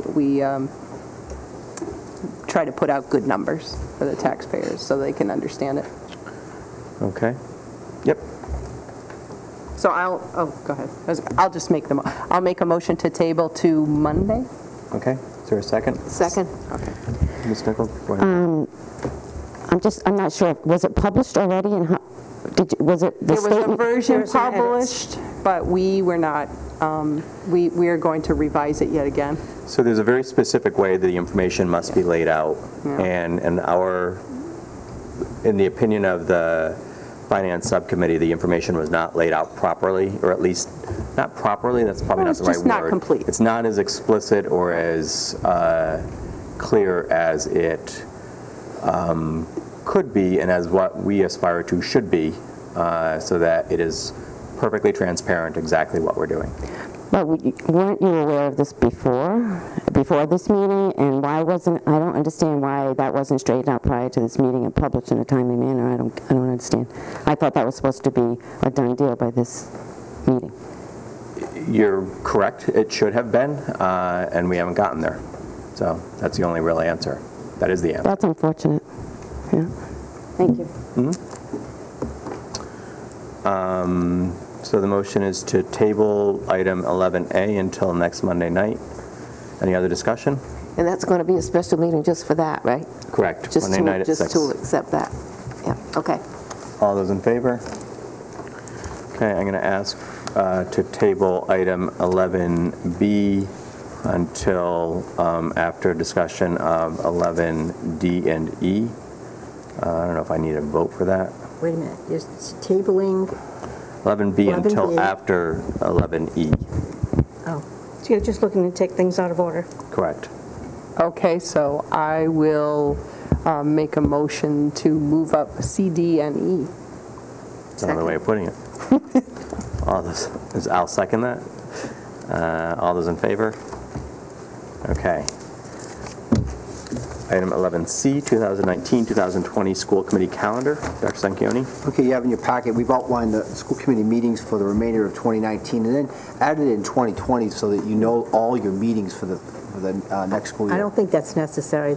try to put out good numbers for the taxpayers so they can understand it. Okay. Yep. So go ahead. I'll just make I'll make a motion to table to Monday. Okay. Is there a second? Second. Okay. Ms. Nichols, go ahead. I'm not sure. Was it published already, and how, was it the There was a statement? version published, but we were not, we are going to revise it yet again. So there's a very specific way that the information must be laid out, and in the opinion of the Finance Subcommittee, the information was not laid out properly, or at least not properly, that's probably not the right word. It's just not complete. It's not as explicit or as clear as it could be, and as what we aspire to should be, so that it is perfectly transparent exactly what we're doing. But weren't you aware of this before this meeting, and why wasn't, I don't understand why that wasn't straightened out prior to this meeting and published in a timely manner. I don't understand. I thought that was supposed to be a done deal by this meeting. You're correct, it should have been, and we haven't gotten there. So that's the only real answer. That is the answer. That's unfortunate. Yeah. Thank you. So the motion is to table item 11A until next Monday night. Any other discussion? And that's going to be a special meeting just for that, right? Correct. Just Monday night at 6. Just to accept that. Yeah, okay. All those in favor? Okay, I'm going to ask to table item 11B until after discussion of 11D and E. I don't know if I need a vote for that. Wait a minute, you're tabling, 11B until 11B. after 11E. oh, So you're just looking to take things out of order. Correct. Okay, so I will make a motion to move up C, D, and E. That's another way of putting it. I'll second that. All those in favor? Okay. Item 11C, 2019-2020 School Committee Calendar. Dr. Sanquioni? Okay, you have in your packet, we've outlined the school committee meetings for the remainder of 2019 and then added in 2020 so that you know all your meetings for the next school year. I don't think that's necessary.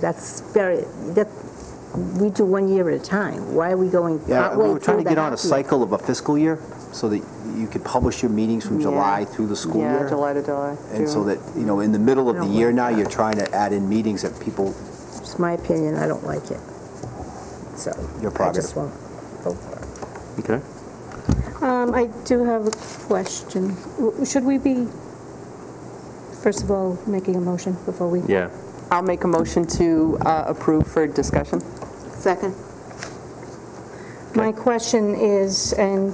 We do 1 year at a time. Why are we going Yeah, partway we were trying to through get the on a half year? cycle of a fiscal year so that you could publish your meetings from July through the school year. Yeah, July to July. And so June. that, in the middle of I the don't year like now, that. you're trying to add in meetings that people, It's my opinion, I don't like it. So, Your I prerogative. just won't vote for it. Okay. I do have a question. Should we be, first of all, making a motion before we? Yeah. I'll make a motion to approve for discussion. Second. My question is, and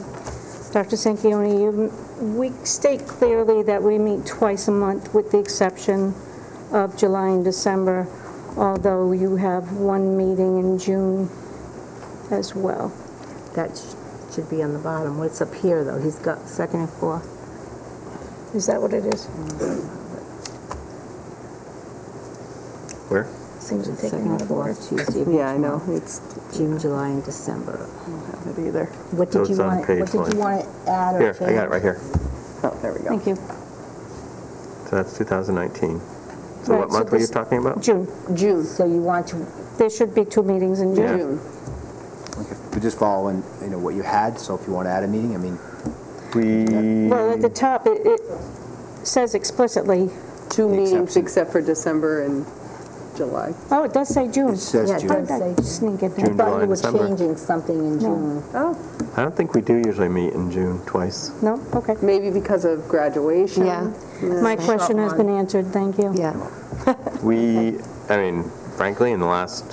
Dr. Sanquioni, we state clearly that we meet twice a month with the exception of July and December, although you have one meeting in June as well. That should be on the bottom. What's up here, though? He's got second and fourth. Is that what it is? Where? Seems to take Second out and of order. fourth Tuesday of Yeah, each I know. month. It's June, July, and December. I don't have it either. What So did you it's on want? page What did one. you want to add or Here, change? I got it right here. Oh, there we go. Thank you. So that's 2019. So Right, what so month were you this- talking about? June. June. So you want to? There should be 2 meetings in June. June. okay, we're just following, what you had, so if you want to add a meeting, Well, at the top, it says explicitly. 2 meetings Exception. except for December and July. Oh, it does say June. It says Yeah, it June. does say June. Sneak it June, in. I thought July, you and were December. changing something in June. Oh, I don't think we do usually meet in June twice. No? Okay. maybe because of graduation. Yeah. My question has been answered, thank you. Yeah. Frankly, in the last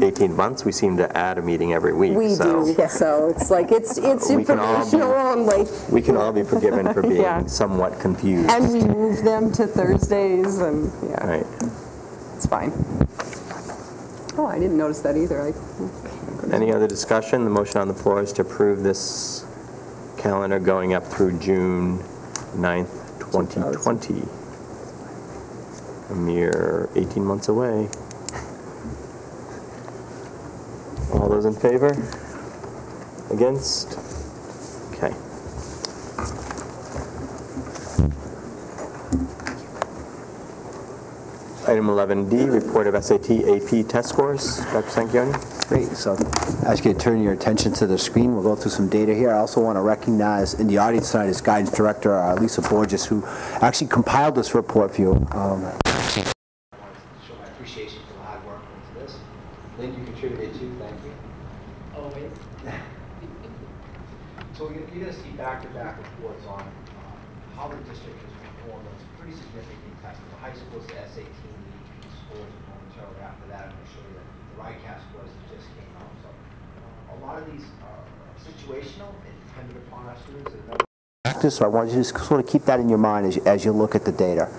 18 months, we seem to add a meeting every week. We so do, so it's like, it's We can all be- informational only. We can all be forgiven for being Yeah. somewhat confused. And we move them to Thursdays, and, yeah, Right. it's fine. Oh, I didn't notice that either. Any other discussion? The motion on the floor is to approve this calendar going up through June 9th, 2020. A mere 18 months away. All those in favor? Against? Okay. Item 11D, report of SAT AP test scores. Dr. Sanquioni? Great. So ask you to turn your attention to the screen. We'll go through some data here. I also want to recognize in the audience tonight is Guidance Director Lisa Borges, who actually compiled this report for you. Show my appreciation for the hard work into this. Lynn, you contributed too. Thank you. Always. So you're going to see back-to-back reports on how the district has performed on some pretty significant tests. The high schools, the SAT and the AP scores, and momentarily after that, I'm going to show you the RICAS scores that just came out. So a lot of these are situational and dependent upon our students. So I want you to just sort of keep that in your mind as you look at the data.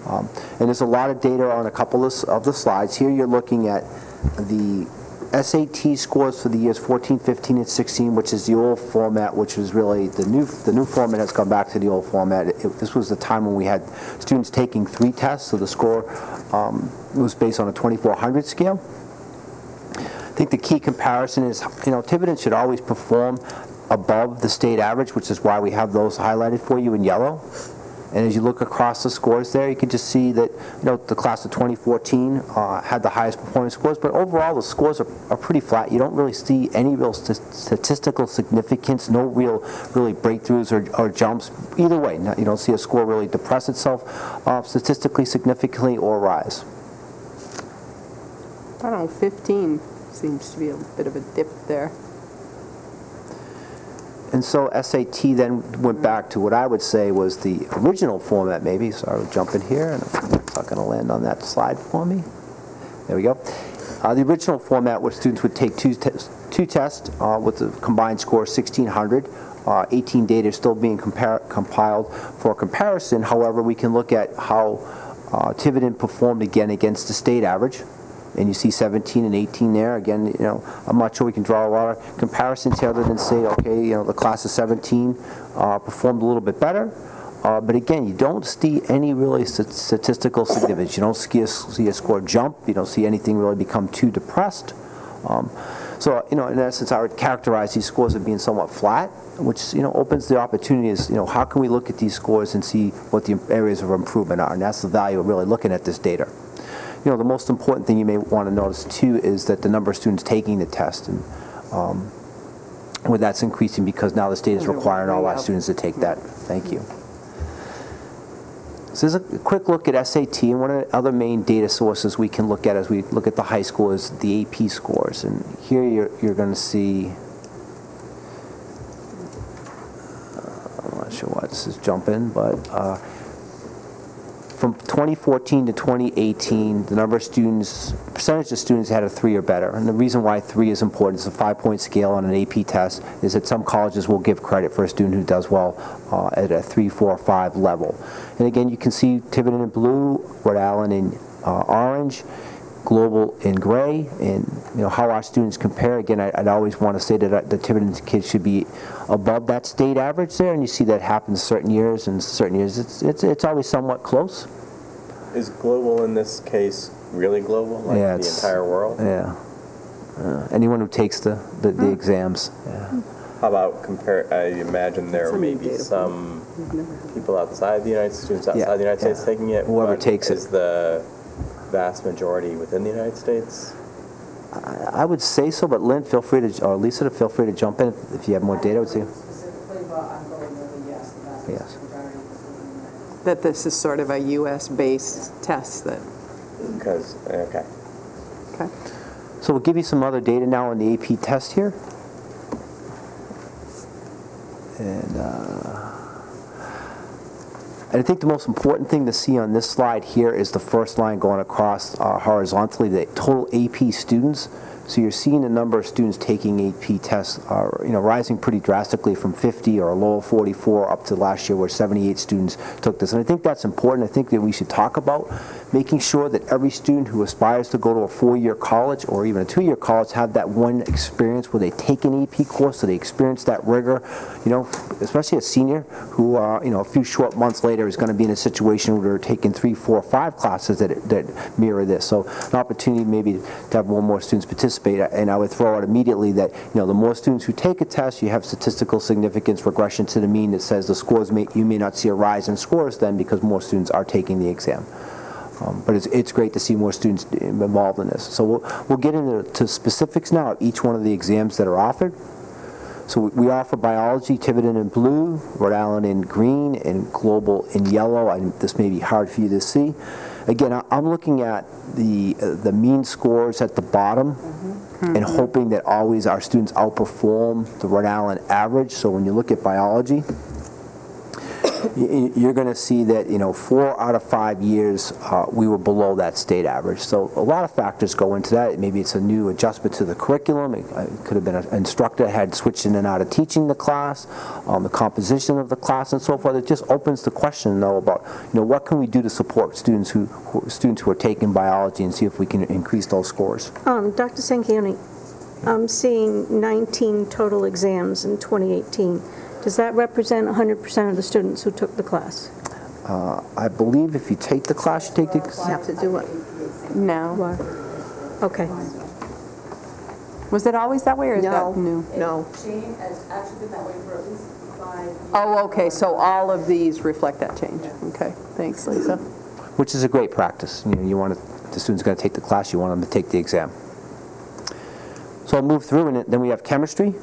And there's a lot of data on a couple of the slides. Here you're looking at the SAT scores for the years 14, 15, and 16, which is the old format, which was really the new format has come back to the old format. This was the time when we had students taking 3 tests, so the score was based on a 2400 scale. I think the key comparison is, Tiverton should always perform above the state average, which is why we have those highlighted for you in yellow. And as you look across the scores there, you can just see that the class of 2014 had the highest performing scores, but overall the scores are pretty flat. You don't really see any real statistical significance, no really breakthroughs or jumps. Either way, you don't see a score really depress itself statistically significantly or rise. I don't know, 15 seems to be a bit of a dip there. And so SAT then went back to what I would say was the original format maybe. So I would jump in here, and it's not going to land on that slide for me. There we go. The original format where students would take two tests with a combined score of 1,600. 18 data still being compiled for comparison. However, we can look at how Tiverton performed again against the state average. And you see 17 and 18 there. Again, I'm not sure we can draw a lot of comparisons here other than say, okay, the class of 17 performed a little bit better. But again, you don't see any really statistical significance. You don't see a score jump. You don't see anything really become too depressed. So, in essence, I would characterize these scores as being somewhat flat, which, opens the opportunities, how can we look at these scores and see what the areas of improvement are? And that's the value of really looking at this data. The most important thing you may want to notice too is that the number of students taking the test, and where that's increasing because now the state is requiring all our students to take that. Thank you. So there's a quick look at SAT, and one of the other main data sources we can look at as we look at the high school is the AP scores. And here you're going to see, I'm not sure why this is jumping, but from 2014 to 2018, the number of students, percentage of students had a 3 or better. And the reason why 3 is important, it's a 5-point scale on an AP test, is that some colleges will give credit for a student who does well at a 3, 4, 5 level. And again, you can see Tiverton in blue, Rhode Island in orange, Global in gray, and how our students compare. Again, I'd always want to say that the Tiverton kids should be above that state average there, and you see that happens certain years, and certain years it's always somewhat close. Is global in this case really global, like the entire world? Yeah. Anyone who takes the exams. Yeah. How about compare? I imagine there may be some people outside the United States, students outside the United States taking it. Whoever takes it. Is the vast majority within the United States? I would say so, but Lynn, feel free to, or Lisa, feel free to jump in if you have more data. I would say. Specifically, but I'm going with a yes. Yes. That this is sort of a U.S.-based test that. Because okay. Okay. So we'll give you some other data now on the AP test here, and I think the most important thing to see on this slide here is the first line going across horizontally, the total AP students. So you're seeing the number of students taking AP tests are, rising pretty drastically from 50 or a low of 44 up to last year where 78 students took this. And I think that's important. I think that we should talk about making sure that every student who aspires to go to a 4-year college or even a 2-year college have that one experience where they take an AP course, so they experience that rigor, especially a senior who, a few short months later is going to be in a situation where they're taking 3, 4, 5 classes that mirror this. So an opportunity maybe to have more students participate. And I would throw out immediately that, the more students who take a test, you have statistical significance regression to the mean that says the scores you may not see a rise in scores then because more students are taking the exam. But it's great to see more students involved in this. So we'll get into specifics now of each one of the exams that are offered. So we offer biology, Tiverton in blue, Rhode Island in green, and global in yellow. This may be hard for you to see. Again, I'm looking at the mean scores at the bottom and hoping that always our students outperform the Rhode Island average. So when you look at biology, you're going to see that 4 out of 5 years we were below that state average. So a lot of factors go into that. Maybe it's a new adjustment to the curriculum. It could have been an instructor had switched in and out of teaching the class, the composition of the class, and so forth. It just opens the question though about what can we do to support students who are taking biology and see if we can increase those scores. Dr. Sanchioni, I'm seeing 19 total exams in 2018. Does that represent 100% of the students who took the class? I believe if you take the class, you take the exam. You have to do it. No. Okay. Was it always that way or is that No. new? No. Change has actually been that way for at least 5 years. Oh, okay, so all of these reflect that change. Okay, thanks, Lisa. Which is a great practice. The student's going to take the class, you want them to take the exam. So I'll move through, and then we have chemistry.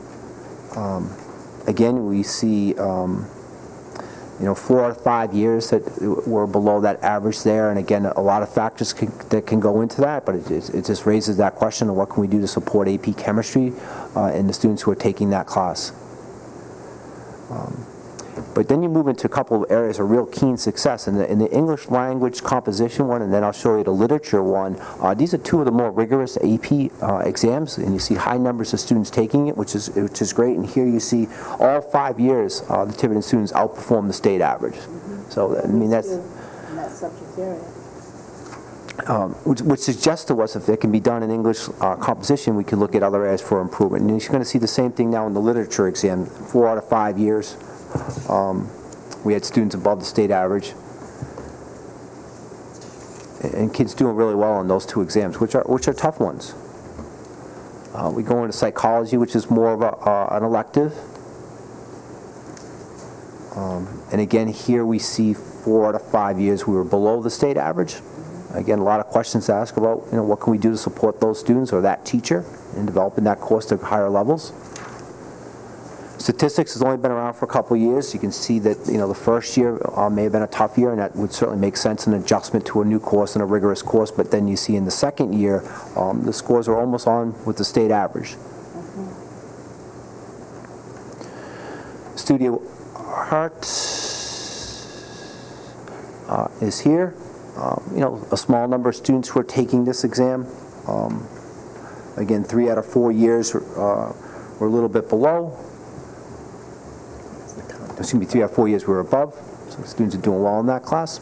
Again, we see 4 out of 5 years that we're below that average there, and again, a lot of factors that can go into that, but it just raises that question of what can we do to support AP chemistry and the students who are taking that class. But then you move into a couple of areas of real keen success. In the English language composition one, and then I'll show you the literature one, these are 2 of the more rigorous AP exams, and you see high numbers of students taking it, which is great. And here you see all 5 years the Tiverton students outperform the state average. So I mean that's in that subject area. Which suggests to us if it can be done in English composition, we can look at other areas for improvement. And you're going to see the same thing now in the literature exam. 4 out of 5 years. We had students above the state average, and kids doing really well on those 2 exams, which are tough ones. We go into psychology, which is more of an elective, and again here we see 4 out of 5 years we were below the state average. Again, a lot of questions to ask about what can we do to support those students or that teacher in developing that course to higher levels. Statistics has only been around for a couple of years. You can see that the first year may have been a tough year, and that would certainly make sense, an adjustment to a new course and a rigorous course. But then you see in the second year, the scores are almost on with the state average. Studio Art is here. A small number of students who are taking this exam. Again, 3 out of 4 years were a little bit below. Excuse me, 3 out of 4 years we were above. So students are doing well in that class.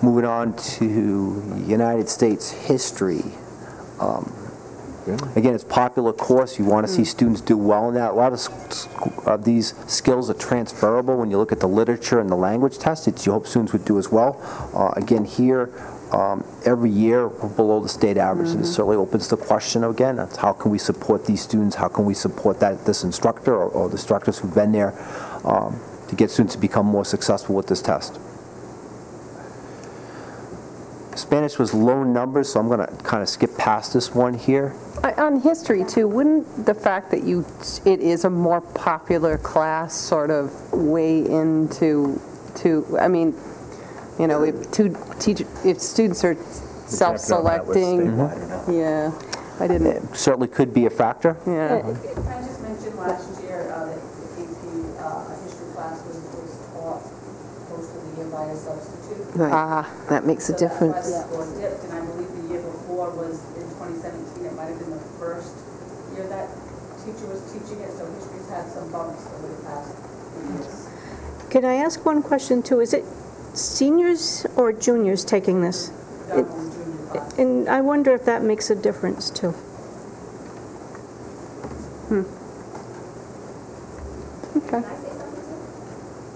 Moving on to United States history. Again, it's a popular course. You want to see students do well in that. A lot of these skills are transferable when you look at the literature and the language test. You hope students would do as well. Again, here, every year we're below the state average. And it certainly opens the question again, that's how can we support these students? How can we support this instructor or the instructors who've been there to get students to become more successful with this test? Spanish was low numbers, so I'm going to kind of skip past this one here. On history, too, wouldn't the fact that it is a more popular class sort of weigh into, I mean, if students are self-selecting, yeah, I didn't. It certainly could be a factor. Yeah. I just mentioned last year that the AP history class was taught most of the year by a substitute. Right. That makes a difference. So that's why the score dipped, and I believe the year before was in 2017. It might have been the first year that teacher was teaching it, so history's had some bumps over the past few years. Can I ask one question too? Is it seniors or juniors taking this? And I wonder if that makes a difference too. Okay.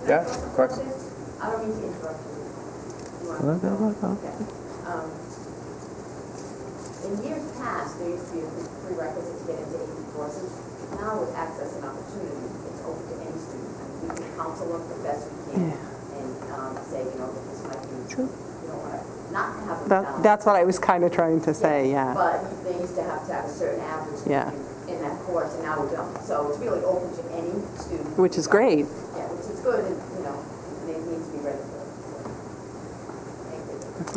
Yeah, of course. I don't mean to interrupt you. In years past, there used to be a prerequisite to get into AP courses. Now with access and opportunity, it's open to any student. We can counsel them the best we can and say, you know, that this might be true. You don't want to not have them That's what I was kind of trying to say, yeah. But they used to have a certain average in that course, and now we don't. So it's really open to any student. Which is great. Yeah, which is good, and, you know, they need to be ready for it.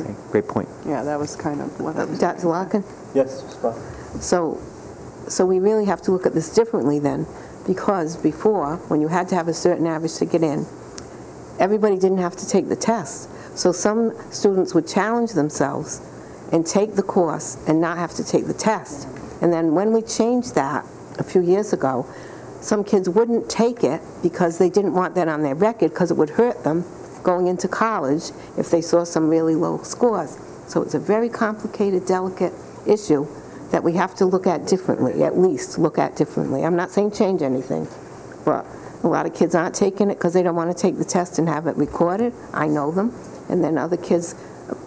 Okay, great point. Yeah, that was kind of what I was Dr. Larkin? Yes, Scott. So we really have to look at this differently then, because before, when you had to have a certain average to get in, everybody didn't have to take the test. So some students would challenge themselves and take the course and not have to take the test. And then when we changed that a few years ago, some kids wouldn't take it because they didn't want that on their record because it would hurt them going into college if they saw some really low scores. So it's a very complicated, delicate issue that we have to look at differently, at least look at differently. I'm not saying change anything, but a lot of kids aren't taking it because they don't want to take the test and have it recorded. I know them. And then other kids,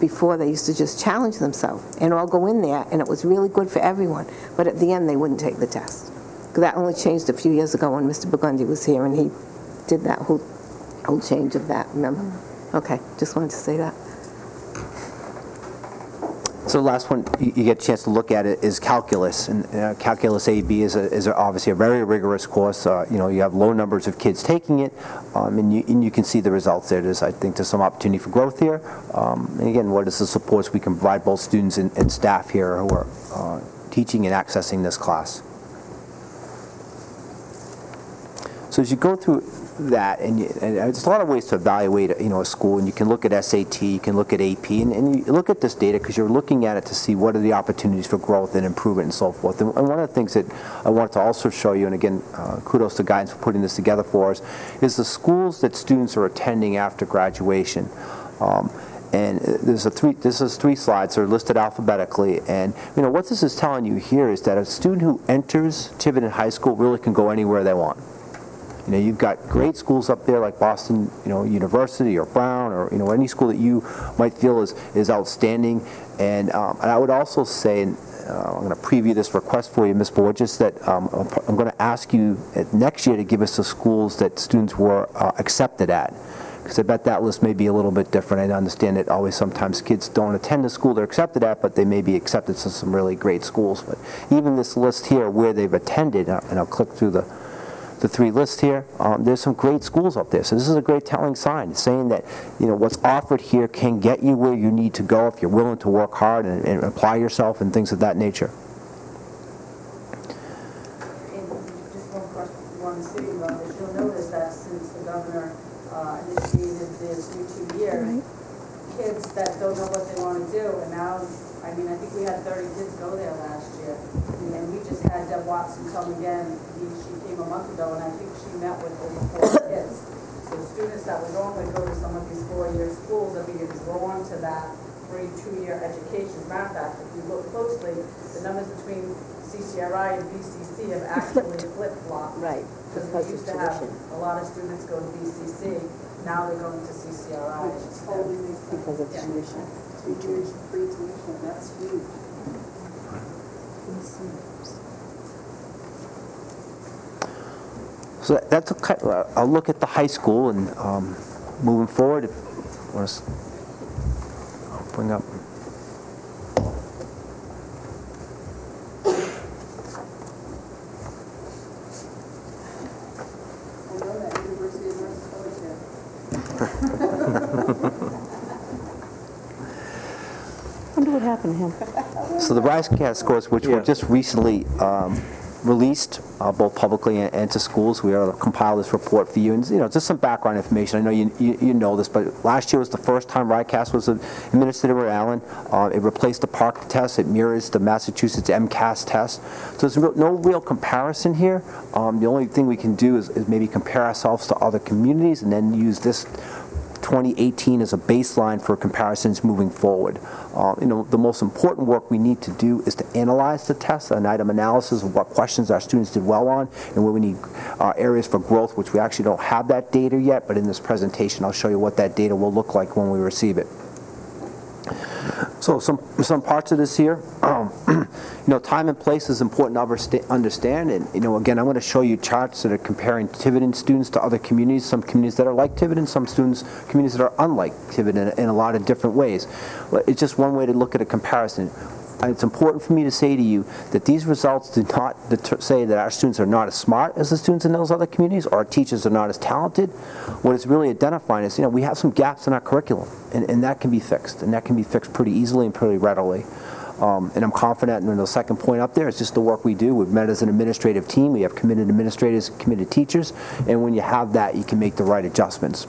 before, they used to just challenge themselves and all go in there, and it was really good for everyone. But at the end, they wouldn't take the test. That only changed a few years ago when Mr. Burgundy was here, and he did that whole change of that, remember? Okay, just wanted to say that. So the last one you get a chance to look at it is calculus, and calculus A/B is obviously a very rigorous course. You know, you have low numbers of kids taking it, and you can see the results there. I think there's some opportunity for growth here. And again, what is the supports we can provide both students and staff here who are teaching and accessing this class. So as you go through that, and there's a lot of ways to evaluate, a school, and you can look at SAT, you can look at AP, and you look at this data because you're looking at it to see what are the opportunities for growth and improvement and so forth. And one of the things that I wanted to also show you, and again, kudos to Guidance for putting this together for us, is the schools that students are attending after graduation. And this is 3 slides. They're listed alphabetically, and what this is telling you here is that a student who enters Tiverton High School really can go anywhere they want. You've got great schools up there like Boston, University or Brown, or any school that you might feel is outstanding. And I would also say, and I'm going to preview this request for you, Ms. Borges, that I'm going to ask you next year to give us the schools that students were accepted at. Because I bet that list may be a little bit different. I understand that always sometimes kids don't attend the school they're accepted at, but they may be accepted to some really great schools. But even this list here where they've attended, and I'll click through the 3 lists here, there's some great schools up there. So this is a great telling sign. It's saying that what's offered here can get you where you need to go if you're willing to work hard and apply yourself and things of that nature. And just one statement about this, you'll notice that since the governor initiated this new 2-year, kids that don't know what they want to do, and now, I think we had 30 kids go there last year, and we just had Deb Watson come again. She came a month ago, and I think she met with over 40 kids. So students that would normally go to some of these 4-year schools are being drawn to that free 2-year education. As a matter of fact, if you look closely, the numbers between CCRI and BCC have actually flip-flopped. Right. Because we used to have a lot of students go to BCC, now they're going to CCRI. Because of tuition. Free tuition, that's huge. So that's a look at the high school, and moving forward, if you want to bring up. I know that University of North Dakota. I wonder what happened to him. So the RICAS scores, which were just recently released both publicly and to schools. We are compile this report for you, and just some background information. I know you know this, but last year was the first time RICAS was administered in Rhode Island. It replaced the PARCC test. It mirrors the Massachusetts MCAS test. So there's no real comparison here. The only thing we can do is maybe compare ourselves to other communities, and then use this 2018 as a baseline for comparisons moving forward. The most important work we need to do is to analyze the test, an item analysis of what questions our students did well on, and where we need areas for growth, which we actually don't have that data yet, but in this presentation I'll show you what that data will look like when we receive it. So some parts of this here, time and place is important to understand, and again, I'm going to show you charts that are comparing Tiverton students to other communities, some communities that are like Tiverton, some communities that are unlike Tiverton in a lot of different ways. It's just one way to look at a comparison. And it's important for me to say to you that these results do not say that our students are not as smart as the students in those other communities, or our teachers are not as talented. What it's really identifying is, we have some gaps in our curriculum, and that can be fixed, and that can be fixed pretty easily and pretty readily. And I'm confident, and the second point up there is just the work we do. We've met as an administrative team. We have committed administrators, committed teachers, and when you have that, you can make the right adjustments.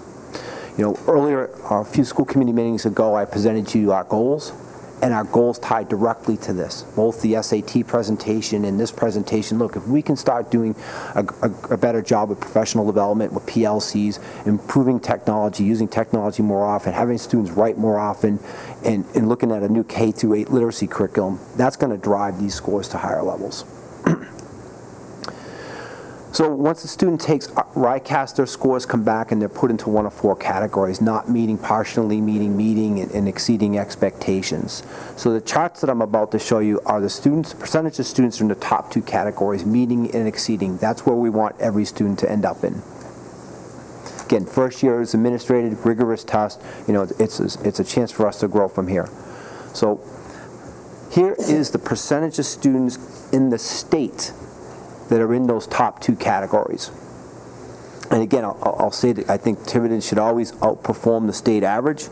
Earlier, a few school committee meetings ago, I presented to you our goals. And our goals tied directly to this, both the SAT presentation and this presentation. Look, if we can start doing a better job with professional development, with PLCs, improving technology, using technology more often, having students write more often, and looking at a new K-8 literacy curriculum, that's going to drive these scores to higher levels. So once the student takes RICAS, their scores come back and they're put into one of four categories: not meeting, partially meeting, and exceeding expectations. So the charts that I'm about to show you are the percentage of students in the top two categories, meeting and exceeding. That's where we want every student to end up in. Again, first year is administrative, rigorous test. It's a chance for us to grow from here. So here is the percentage of students in the state that are in those top two categories. And again, I'll say that I think Tiverton should always outperform the state average.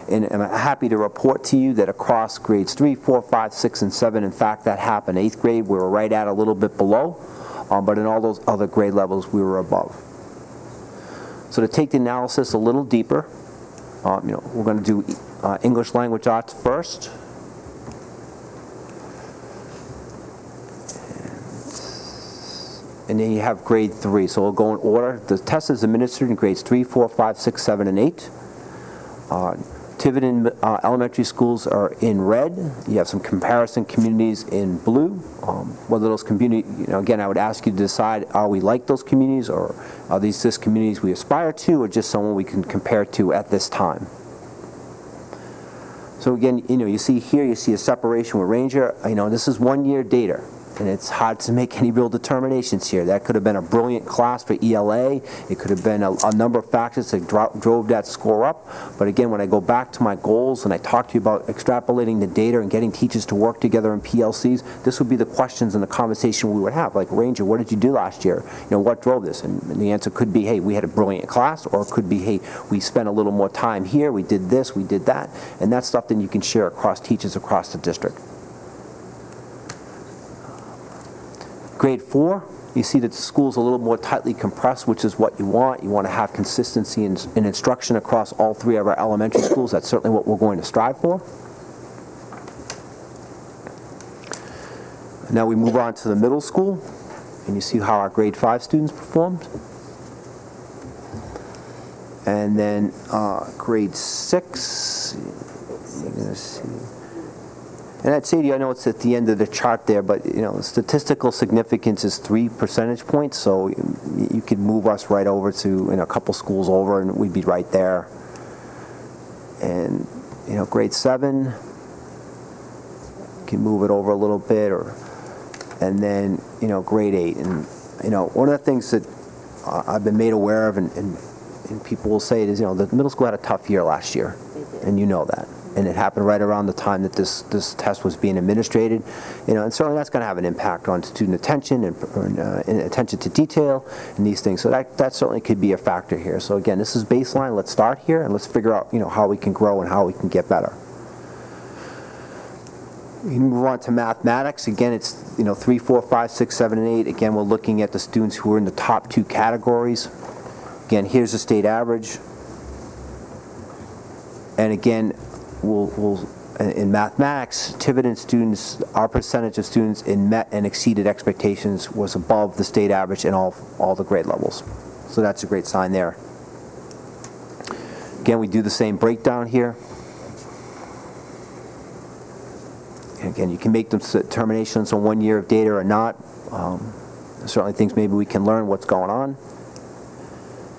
And I'm happy to report to you that across grades 3, 4, 5, 6, and 7, in fact, that happened. 8th grade, we were right at a little bit below, but in all those other grade levels, we were above. So to take the analysis a little deeper, we're going to do English language arts first. And then you have grade 3. So we'll go in order. The test is administered in grades 3, 4, 5, 6, 7, and 8. Tiverton elementary schools are in red. You have some comparison communities in blue. Whether those communities, again, I would ask you to decide, are we like those communities, or are these just communities we aspire to, or just someone we can compare to at this time? So again, you see here, you see a separation with Ranger. This is 1 year data. And it's hard to make any real determinations here. That could have been a brilliant class for ELA. It could have been a number of factors that drove that score up. But again, when I go back to my goals and I talk to you about extrapolating the data and getting teachers to work together in PLCs, this would be the questions and the conversation we would have. Like, Ranger, what did you do last year? What drove this? And the answer could be, hey, we had a brilliant class, or it could be, hey, we spent a little more time here, we did this, we did that. And that's stuff that you can share across teachers across the district. Grade 4, you see that the school's a little more tightly compressed, which is what you want. You want to have consistency in instruction across all 3 of our elementary schools. That's certainly what we're going to strive for. Now we move on to the middle school, and you see how our grade 5 students performed. And then grade 6, you're going to see. And I'd say to you, I know it's at the end of the chart there, but statistical significance is 3 percentage points, so you could move us right over to a couple schools over, and we'd be right there. And grade 7, you can move it over a little bit, and then grade 8. And one of the things that I've been made aware of, and people will say it is, the middle school had a tough year last year, and you know that. And it happened right around the time that this test was being administrated, and certainly that's going to have an impact on student attention and attention to detail and these things. So that certainly could be a factor here. So again, this is baseline. Let's start here and let's figure out how we can grow and how we can get better. We move on to mathematics. Again, it's 3, 4, 5, 6, 7, and 8. Again, we're looking at the students who are in the top 2 categories. Again, here's the state average. And again, in mathematics, Tiverton students, our percentage of students in met and exceeded expectations was above the state average in all the grade levels. So that's a great sign there. Again, we do the same breakdown here. And again, you can make them determinations on 1 year of data or not. Certainly things maybe we can learn what's going on.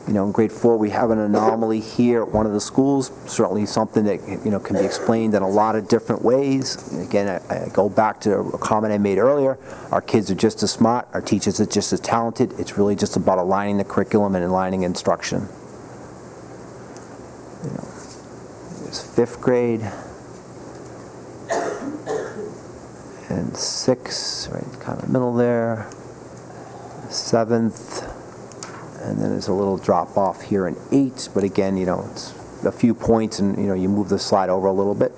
In grade 4, we have an anomaly here at one of the schools. Certainly something that can be explained in a lot of different ways. Again, I go back to a comment I made earlier. Our kids are just as smart. Our teachers are just as talented. It's really just about aligning the curriculum and aligning instruction. There's 5th grade. And 6, right, kind of middle there. 7th. And then there's a little drop off here in 8, but again, it's a few points, and you move the slide over a little bit.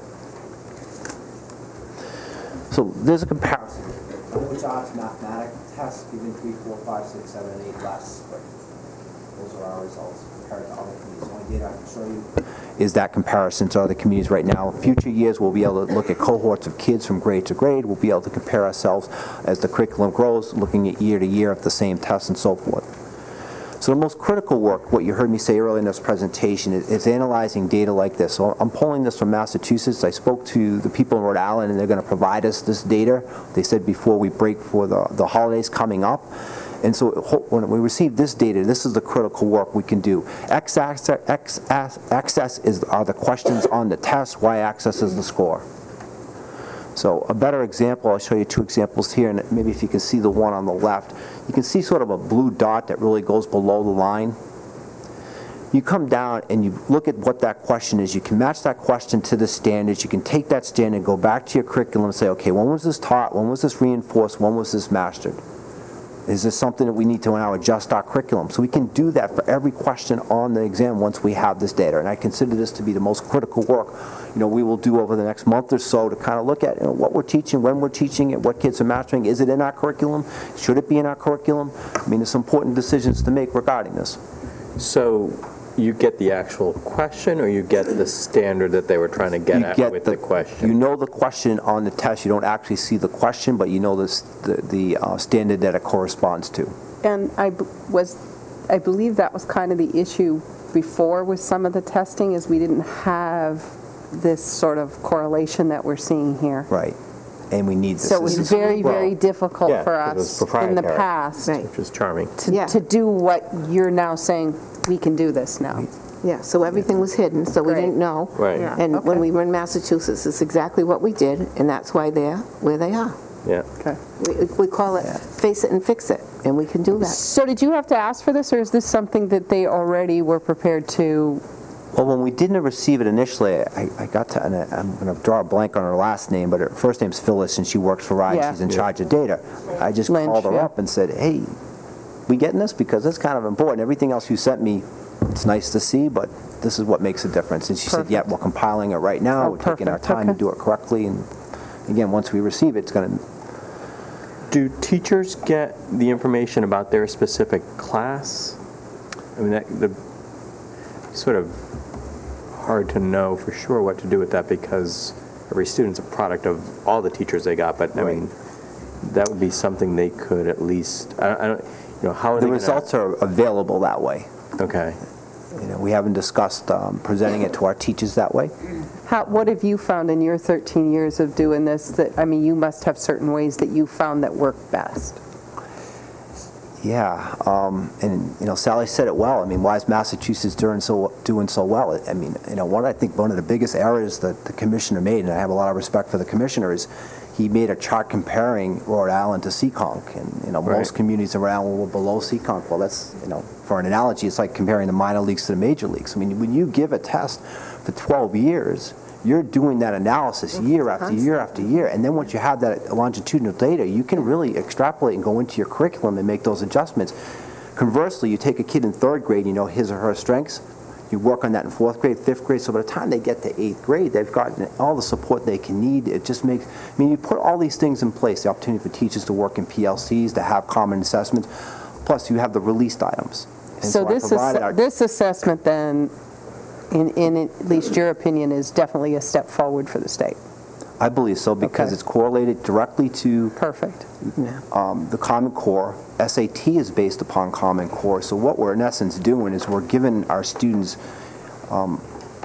So there's a comparison. Which odds mathematics tests given 3, 4, 5, 6, 7, and 8 less, but those are our results compared to other communities. The only data I can show you is that comparison to other communities right now. In future years, we'll be able to look at cohorts of kids from grade to grade. We'll be able to compare ourselves as the curriculum grows, looking at year to year of the same tests and so forth. So the most critical work, what you heard me say earlier in this presentation, is analyzing data like this. So I'm pulling this from Massachusetts. I spoke to the people in Rhode Island, and they're going to provide us this data. They said before we break for the holidays coming up. And so when we receive this data, this is the critical work we can do. X-axis are the questions on the test. Y-axis is the score. So a better example, I'll show you 2 examples here, and maybe if you can see the one on the left, you can see sort of a blue dot that really goes below the line. You come down and you look at what that question is. You can match that question to the standards. You can take that standard and go back to your curriculum and say, okay, when was this taught? When was this reinforced? When was this mastered? Is this something that we need to now adjust our curriculum? So we can do that for every question on the exam once we have this data. And I consider this to be the most critical work we will do over the next month or so to kind of look at what we're teaching, when we're teaching it, what kids are mastering. Is it in our curriculum? Should it be in our curriculum? I mean, there's some important decisions to make regarding this. So you get the actual question, or you get the standard that they were trying to get at with the question? You know the question on the test. You don't actually see the question, but you know the standard that it corresponds to. And I believe that was kind of the issue before with some of the testing, is we didn't have this sort of correlation that we're seeing here. Right. And we need this. So it was very, very difficult for us in the past, which is charming, to do what you're now saying. We can do this now. Yeah, so everything was hidden, so we didn't know. Right. Yeah. And when we were in Massachusetts, it's exactly what we did, and that's why they're where they are. Yeah. Okay. We call it face it and fix it, and we can do that. So did you have to ask for this, or is this something that they already were prepared to? Well, when we didn't receive it initially, I got to, and I'm going to draw a blank on her last name, but her first name's Phyllis, and she works for RICAS. Yeah. She's in charge of data. I just called her up and said, hey, we getting this? Because it's kind of important. Everything else you sent me, it's nice to see, but this is what makes a difference. And she said, yeah, we're compiling it right now. We're taking our time to do it correctly. And again, once we receive it, it's going to... Do teachers get the information about their specific class? I mean, the sort of hard to know for sure what to do with that, because every student's a product of all the teachers they got. But I mean, that would be something they could at least. I don't. How are the results are available that way. Okay. We haven't discussed presenting it to our teachers that way. What have you found in your 13 years of doing this? That, I mean, you must have certain ways that you found that work best. Yeah, and Sally said it well. I mean, why is Massachusetts doing so well? I mean, I think one of the biggest errors that the commissioner made, and I have a lot of respect for the commissioner, is he made a chart comparing Rhode Island to Seekonk, and most communities around were below Seekonk. Well, that's for an analogy, it's like comparing the minor leagues to the major leagues. I mean, when you give a test for 12 years, you're doing that analysis year after year after year, and then once you have that longitudinal data, you can really extrapolate and go into your curriculum and make those adjustments. Conversely, you take a kid in 3rd grade, his or her strengths, You work on that in 4th grade, 5th grade, so by the time they get to 8th grade, they've gotten all the support they can need. It just makes, I mean, you put all these things in place, the opportunity for teachers to work in PLCs, to have common assessments, plus you have the released items. And so this assessment then, in at least your opinion, is definitely a step forward for the state. I believe so, because it's correlated directly to the Common Core. SAT is based upon Common Core, so what we're in essence doing is we're giving our students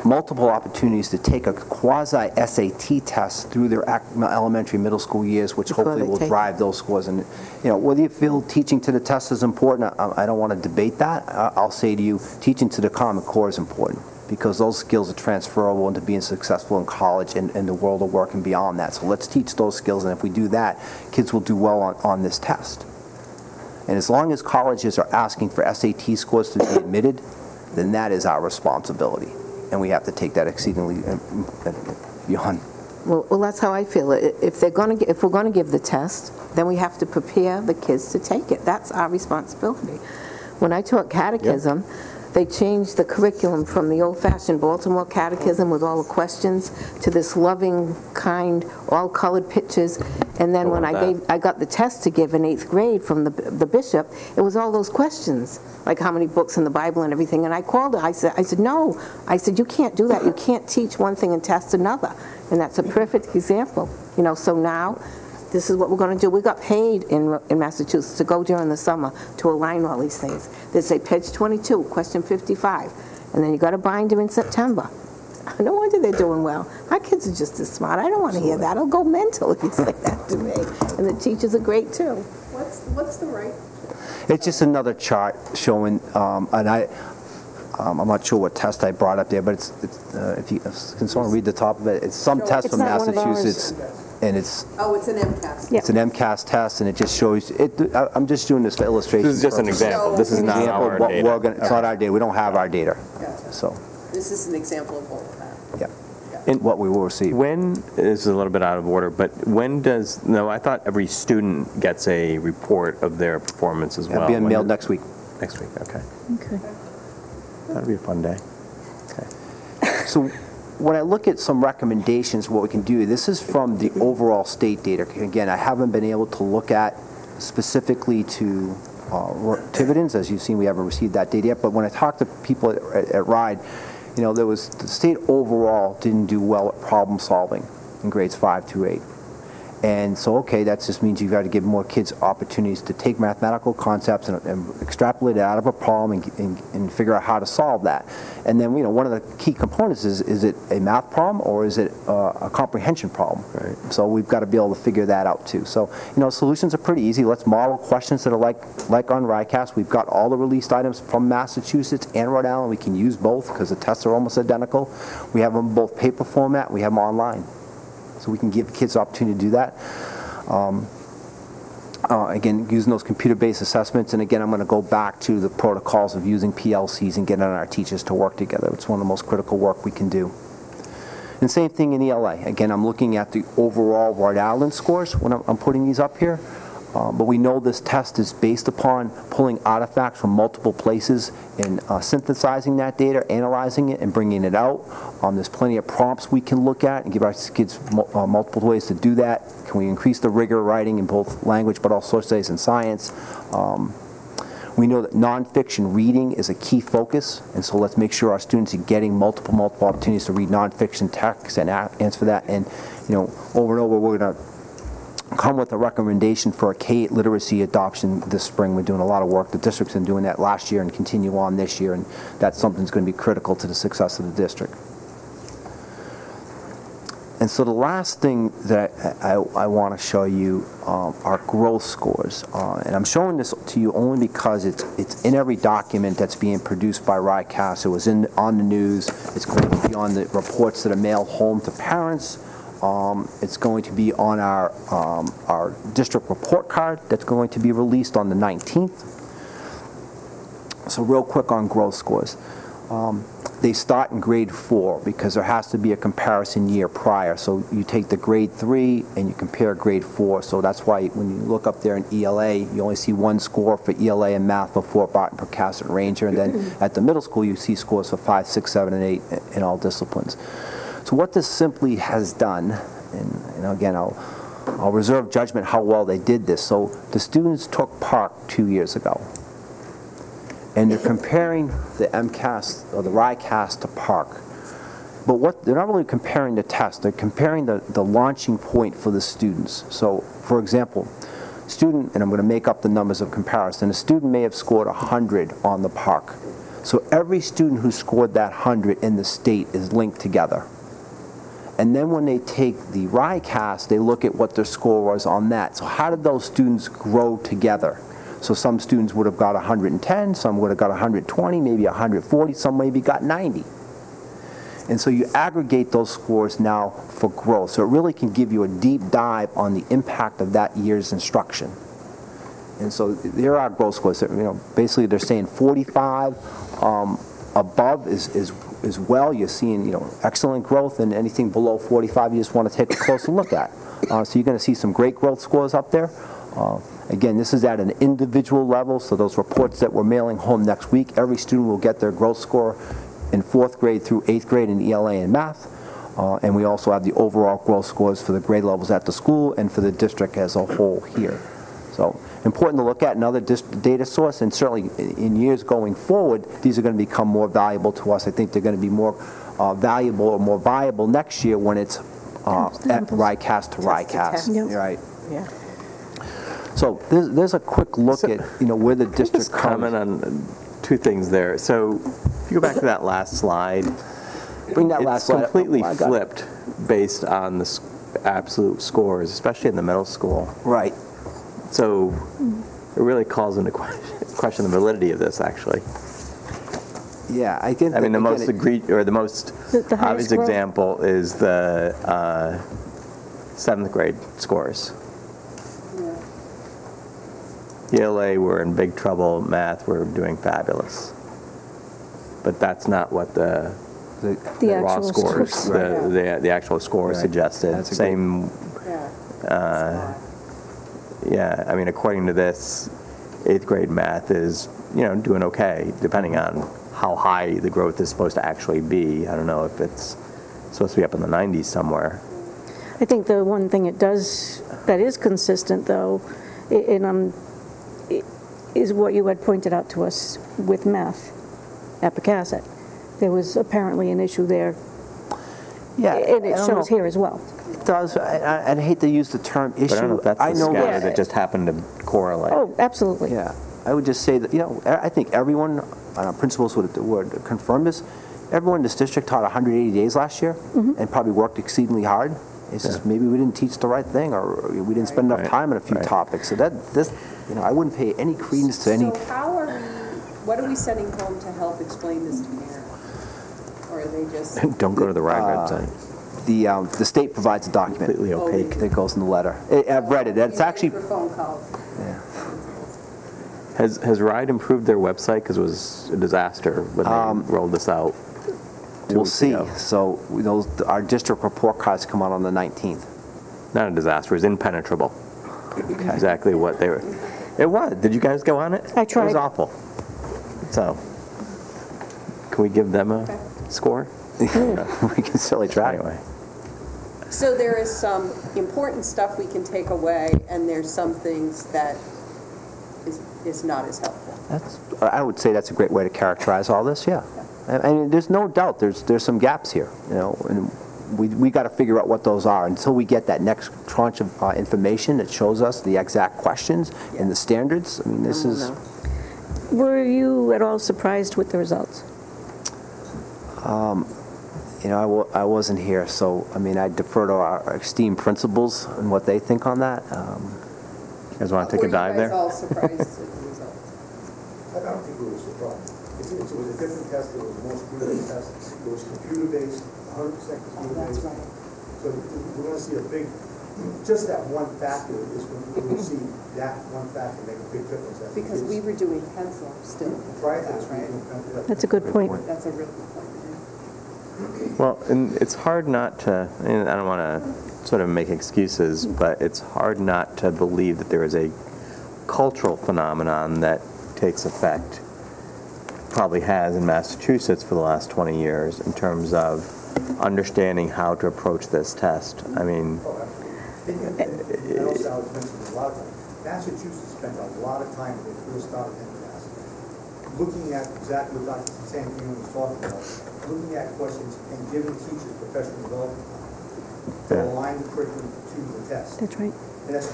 multiple opportunities to take a quasi-SAT test through their elementary, middle school years, which hopefully will drive those scores. And whether you feel teaching to the test is important, I don't want to debate that. I'll say to you, teaching to the Common Core is important, because those skills are transferable into being successful in college and the world of work and beyond that. So let's teach those skills, and if we do that, kids will do well on this test. And as long as colleges are asking for SAT scores to be admitted, then that is our responsibility, and we have to take that exceedingly beyond. Well, that's how I feel. If we're going to give the test, then we have to prepare the kids to take it. That's our responsibility. When I taught catechism, they changed the curriculum from the old-fashioned Baltimore catechism with all the questions to this loving, kind, all-colored pictures. And then when I got the test to give in 8th grade from the bishop, it was all those questions, like how many books in the Bible and everything. And I called her. I said, no. I said, you can't do that. You can't teach one thing and test another. And that's a perfect example. So now, this is what we're going to do. We got paid in Massachusetts to go during the summer to align all these things. They say page 22, question 55, and then you got to bind them in September. No wonder they're doing well. Our kids are just as smart. I don't want to hear that. I'll go mental if you say that to me. And the teachers are great too. What's the right? It's just another chart showing, and I'm not sure what test I brought up there, but can someone read the top of it? It's some test from Massachusetts. And it's an MCAS. It's an MCAS test, and it just shows it. I'm just doing this for illustration. This is just an example. This is not our data. It's not our data. We don't have our data. Gotcha. So this is an example of all of that. Yeah. And what we will receive. When this is a little bit out of order, but when does I thought every student gets a report of their performance as well. It'll be mailed next week. Next week. Okay. Okay. That'll be a fun day. Okay. So, when I look at some recommendations, what we can do, this is from the overall state data. Again, I haven't been able to look at specifically to Tiverton's. As you've seen, we haven't received that data yet. But when I talk to people at RIDE, the state overall didn't do well at problem solving in grades 5 through 8. And so, okay, that just means you've got to give more kids opportunities to take mathematical concepts and extrapolate it out of a problem and figure out how to solve that. And then, one of the key components is it a math problem or is it a comprehension problem? Right. So we've got to be able to figure that out too. So, solutions are pretty easy. Let's model questions that are like on RICAS. We've got all the released items from Massachusetts and Rhode Island. We can use both because the tests are almost identical. We have them in both paper format. We have them online. So we can give kids the opportunity to do that. Again, using those computer-based assessments, and again, I'm going to go back to the protocols of using PLCs and getting our teachers to work together. It's one of the most critical work we can do. And same thing in ELA. Again, I'm looking at the overall Rhode Island scores when I'm putting these up here. But we know this test is based upon pulling artifacts from multiple places and synthesizing that data, analyzing it, and bringing it out. There's plenty of prompts we can look at and give our kids multiple ways to do that. Can we increase the rigor of writing in both language but also social studies and science? We know that nonfiction reading is a key focus, and so let's make sure our students are getting multiple opportunities to read nonfiction texts and answer that. And over and over, we're going to come with a recommendation for a K-8 literacy adoption this spring. We're doing a lot of work. The district's been doing that last year and continue on this year, and that's something that's going to be critical to the success of the district. And so the last thing that I want to show you are growth scores. And I'm showing this to you only because it's in every document that's being produced by RICAS. It was on the news. It's going to be on the reports that are mailed home to parents. It's going to be on our district report card that's going to be released on the 19th. So real quick on growth scores. they start in grade 4 because there has to be a comparison year prior. So you take the grade 3 and you compare grade 4. So that's why when you look up there in ELA, you only see one score for ELA and math for Fort Barton, Percasset, and Ranger. And then at the middle school, you see scores for 5, 6, 7, and 8 in all disciplines. So what this simply has done, and again, I'll reserve judgment how well they did this. So the students took Park 2 years ago. And they're comparing the MCAS or the RICAS to Park. But they're not really comparing the test, they're comparing the launching point for the students. So, for example, student, and I'm going to make up the numbers of comparison, a student may have scored 100 on the Park. So every student who scored that 100 in the state is linked together. And then when they take the RICAS, they look at what their score was on that. So how did those students grow together? So some students would have got 110, some would have got 120, maybe 140, some maybe got 90. And so you aggregate those scores now for growth. So it really can give you a deep dive on the impact of that year's instruction. And so there are growth scores. Basically they're saying 45 above is well. You're seeing excellent growth, and anything below 45 you just want to take a closer look at. So you're going to see some great growth scores up there. Again, this is at an individual level, so those reports that we're mailing home next week, every student will get their growth score in 4th grade through 8th grade in ELA and math. And we also have the overall growth scores for the grade levels at the school and for the district as a whole here. So important to look at another data source, and certainly in years going forward, these are going to become more valuable to us. I think they're going to be more valuable or more viable next year when it's at RICAS to RICAS. Right. Yeah. So there's a quick look at where the district comes. Comment on 2 things there. So if you go back to that last slide, bring that last slide. It's completely flipped based on the absolute scores, especially in the middle school. Right. So it really calls into question the validity of this, actually. Yeah, I think. I mean, the most obvious example is the 7th grade scores. ELA, we're in big trouble. Math, we're doing fabulous. But that's not what the raw scores, the actual scores suggested. That's same. Yeah, I mean, according to this, 8th grade math is doing okay, depending on how high the growth is supposed to actually be. I don't know if it's supposed to be up in the 90s somewhere. I think the one thing it does that is consistent, though, is what you had pointed out to us with math at Percasset. There was apparently an issue there. Yeah, and it shows here as well. It does. I'd hate to use the term issue. But I don't know if that's the scatter that just happened to correlate. Oh, absolutely. Yeah, I would just say that I think everyone, principals would confirm this. Everyone in this district taught 180 days last year, and probably worked exceedingly hard. It's just maybe we didn't teach the right thing, or we didn't spend enough time on a few topics. So I wouldn't pay any credence to any. So what are we sending home to help explain this to parents? Or are they just... Don't go to the right website. The state provides a document. Completely opaque. That goes in the letter. I've read it. It's actually... For phone calls. Yeah. Has RIDE improved their website? Because it was a disaster when they rolled this out. We'll see. So our district report cards come out on the 19th. Not a disaster. It was impenetrable. Exactly what they were. It was. Did you guys go on it? I tried. It was awful. So, can we give them a score? We can certainly try. Anyway. So there is some important stuff we can take away, and there's some things that is not as helpful. I would say that's a great way to characterize all this. Yeah. I mean, there's no doubt there's some gaps here, and we got to figure out what those are. Until we get that next tranche of information that shows us the exact questions and the standards. I mean, this is. Were you at all surprised with the results? I wasn't here, so I mean, I defer to our esteemed principals and what they think on that. You guys want to take a dive there? Were you guys all surprised with the results? I don't think we were surprised. It was a different test. It was a more computer test. It was computer-based, 100% computer-based. Right. So we're going to see a big, just that one factor is when we see that one factor make a big difference. Because we were doing pencil still. Right. That's a good point. That's a real good point. Well, and it's hard not to, and I don't want to sort of make excuses, but it's hard not to believe that there is a cultural phenomenon that takes effect, probably has in Massachusetts for the last 20 years, in terms of understanding how to approach this test. I mean, and also I was mentioning a lot of times, Massachusetts spent a lot of time when they first started MCAS looking at exactly what Dr. Santino was talking about, looking at questions and giving teachers professional development to align the curriculum to the test. That's right.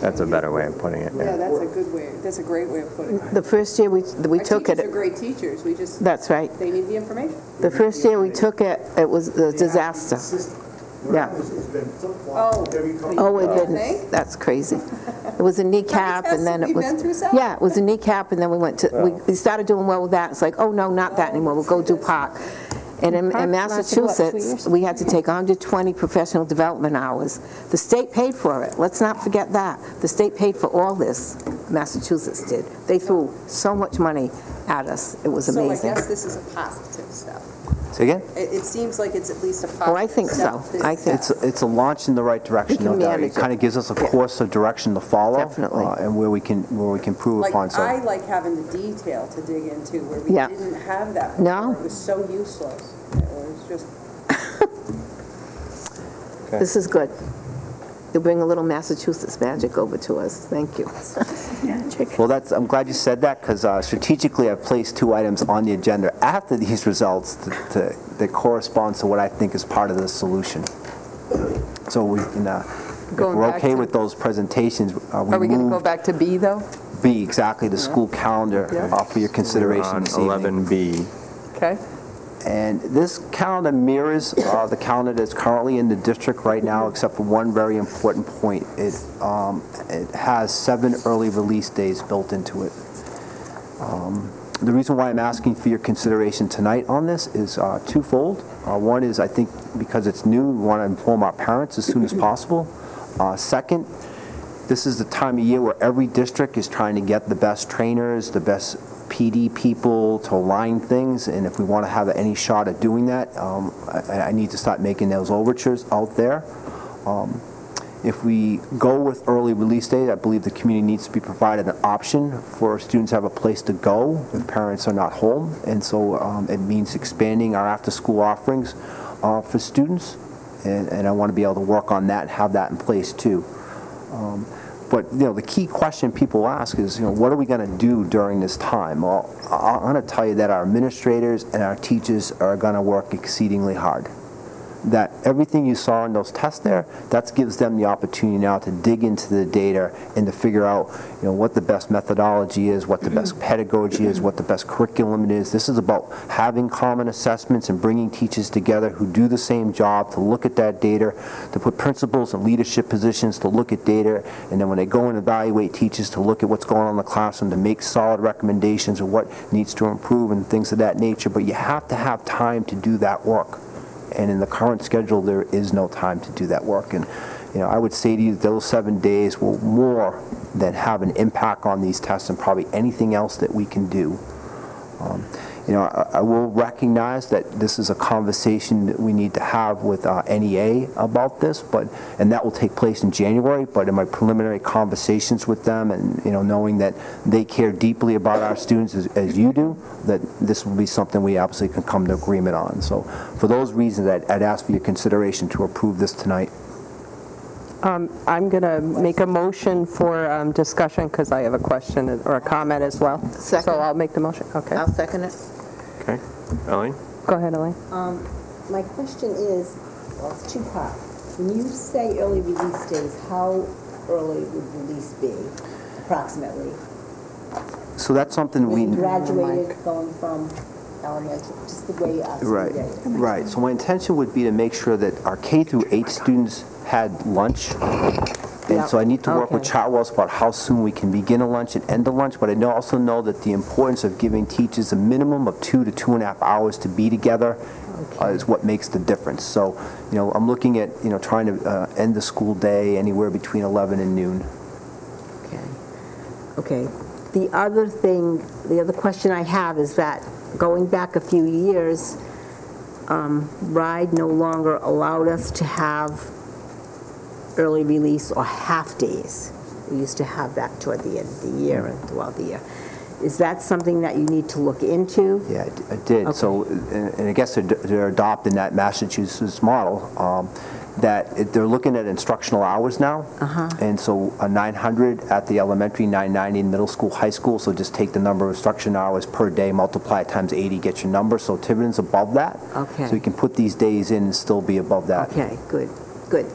That's a better way of putting it. Yeah, that's a good way. That's a great way of putting it. The first year we took it. Teachers are great teachers. We just. That's right. They need the information. The first year we took it, it was a disaster. Yeah. Oh my goodness, that's crazy. It was a kneecap, and then it was. Yeah, it was a kneecap, and then we went to. We started doing well with that. It's like, oh no, not that anymore. We'll go do Park. And in Massachusetts, we had to take 120 professional development hours. The state paid for it. Let's not forget that. The state paid for all this. Massachusetts did. They threw so much money at us. It was amazing. So I guess this is a positive step. Say again? It seems like it's at least a positive Oh, I think step. so. I think it's a launch in the right direction, no doubt. It kind of gives us a course of direction to follow, Definitely. And where we can improve Like, upon. So I like having the detail to dig into where we Yeah. didn't have that before. No. It was so useless. It was just. This is good. You bring a little Massachusetts magic over to us. Thank you. Well, I'm glad you said that, because strategically I've placed 2 items on the agenda after these results that correspond to what I think is part of the solution. So we can, if we're okay with those presentations, Are we going to go back to B, though? B, exactly, the school calendar for your consideration this evening. 11B. Okay. And this calendar mirrors the calendar that's currently in the district right now, except for one very important point. It has 7 early release days built into it. The reason why I'm asking for your consideration tonight on this is twofold. One is, I think, because it's new, we want to inform our parents as soon as possible. Second, this is the time of year where every district is trying to get the best trainers, the best PD people to align things, and if we want to have any shot at doing that, I need to start making those overtures out there. If we go with early release date, I believe the community needs to be provided an option for students to have a place to go if parents are not home, and so it means expanding our after-school offerings for students, and I want to be able to work on that and have that in place too. But the key question people ask is, what are we going to do during this time? Well, I'm going to tell you that our administrators and our teachers are going to work exceedingly hard. That everything you saw in those tests there, that gives them the opportunity now to dig into the data and to figure out, what the best methodology is, what the best pedagogy is, what the best curriculum is. This is about having common assessments and bringing teachers together who do the same job to look at that data, to put principals in leadership positions to look at data, and then when they go and evaluate teachers to look at what's going on in the classroom, to make solid recommendations of what needs to improve and things of that nature. But you have to have time to do that work. And in the current schedule, there is no time to do that work. And I would say to you, those 7 days will more than have an impact on these tests than probably anything else that we can do. I will recognize that this is a conversation that we need to have with NEA about this, and that will take place in January. But in my preliminary conversations with them, and knowing that they care deeply about our students as you do, that this will be something we absolutely can come to agreement on. So, for those reasons, I'd ask for your consideration to approve this tonight. I'm going to make a motion for discussion because I have a question or a comment as well. Second. So I'll make the motion. Okay. I'll second it. Okay. Elaine? Go ahead, Elaine. My question is, well, it's 2-part. When you say early release days, how early would release be, approximately? So that's something we graduated going from elementary, just the way us. Right. So my intention would be to make sure that our K through 8 students had lunch. And so I need to work with Chartwells about how soon we can begin a lunch and end a lunch, but I also know that the importance of giving teachers a minimum of 2 to 2.5 hours to be together is what makes the difference. So, I'm looking at, trying to end the school day anywhere between 11 and noon. Okay. The other question I have is that going back a few years, RIDE no longer allowed us to have early release or half days. We used to have that toward the end of the year and throughout the year. Is that something that you need to look into? Yeah, I did. Okay. So, and I guess they're adopting that Massachusetts model, that they're looking at instructional hours now. And so a 900 at the elementary, 990 in middle school, high school, so just take the number of instruction hours per day, multiply it times 80, get your number. So Tiverton's above that. Okay. So you can put these days in and still be above that. Okay, good, good.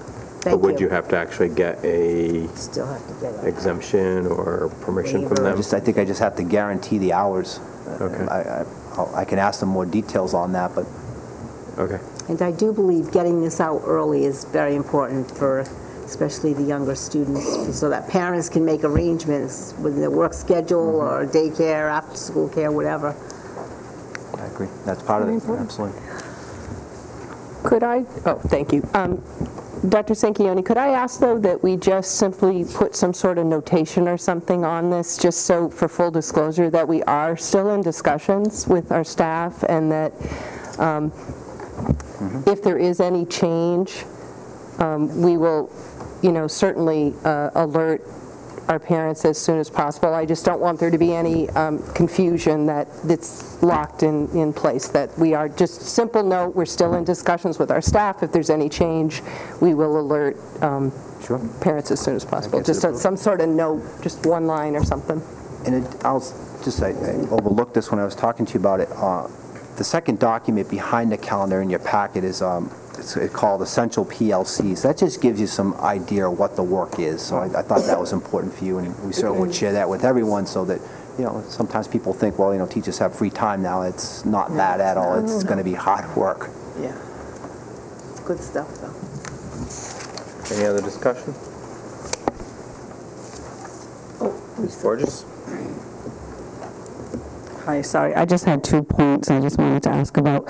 But would you have to actually get a Still have to get exemption or permission from them? I think I just have to guarantee the hours. Okay. I can ask them more details on that, but. Okay. And I do believe getting this out early is very important for especially the younger students, so that parents can make arrangements with their work schedule or daycare, after school care, whatever. I agree. That's part of it. Absolutely. Could I? Oh, thank you. Dr. Sanquioni, could I ask, though, that we just simply put some sort of notation or something on this, just so, for full disclosure, that we are still in discussions with our staff, and that if there is any change, we will, certainly alert our parents as soon as possible. I just don't want there to be any confusion that it's locked in place, that we are just simple note, we're still in discussions with our staff. If there's any change, we will alert parents as soon as possible. Just some sort of note, just one line or something. And I overlooked this when I was talking to you about it. The second document behind the calendar in your packet is it's called Essential PLCs. That just gives you some idea of what the work is. So I thought that was important for you, and we certainly would share that with everyone so that, sometimes people think, well, teachers have free time now. It's not that at all. It's going to be hard work. Yeah. Good stuff, though. Any other discussion? Ms. Borges? Hi, sorry, I just had 2 points I just wanted to ask about.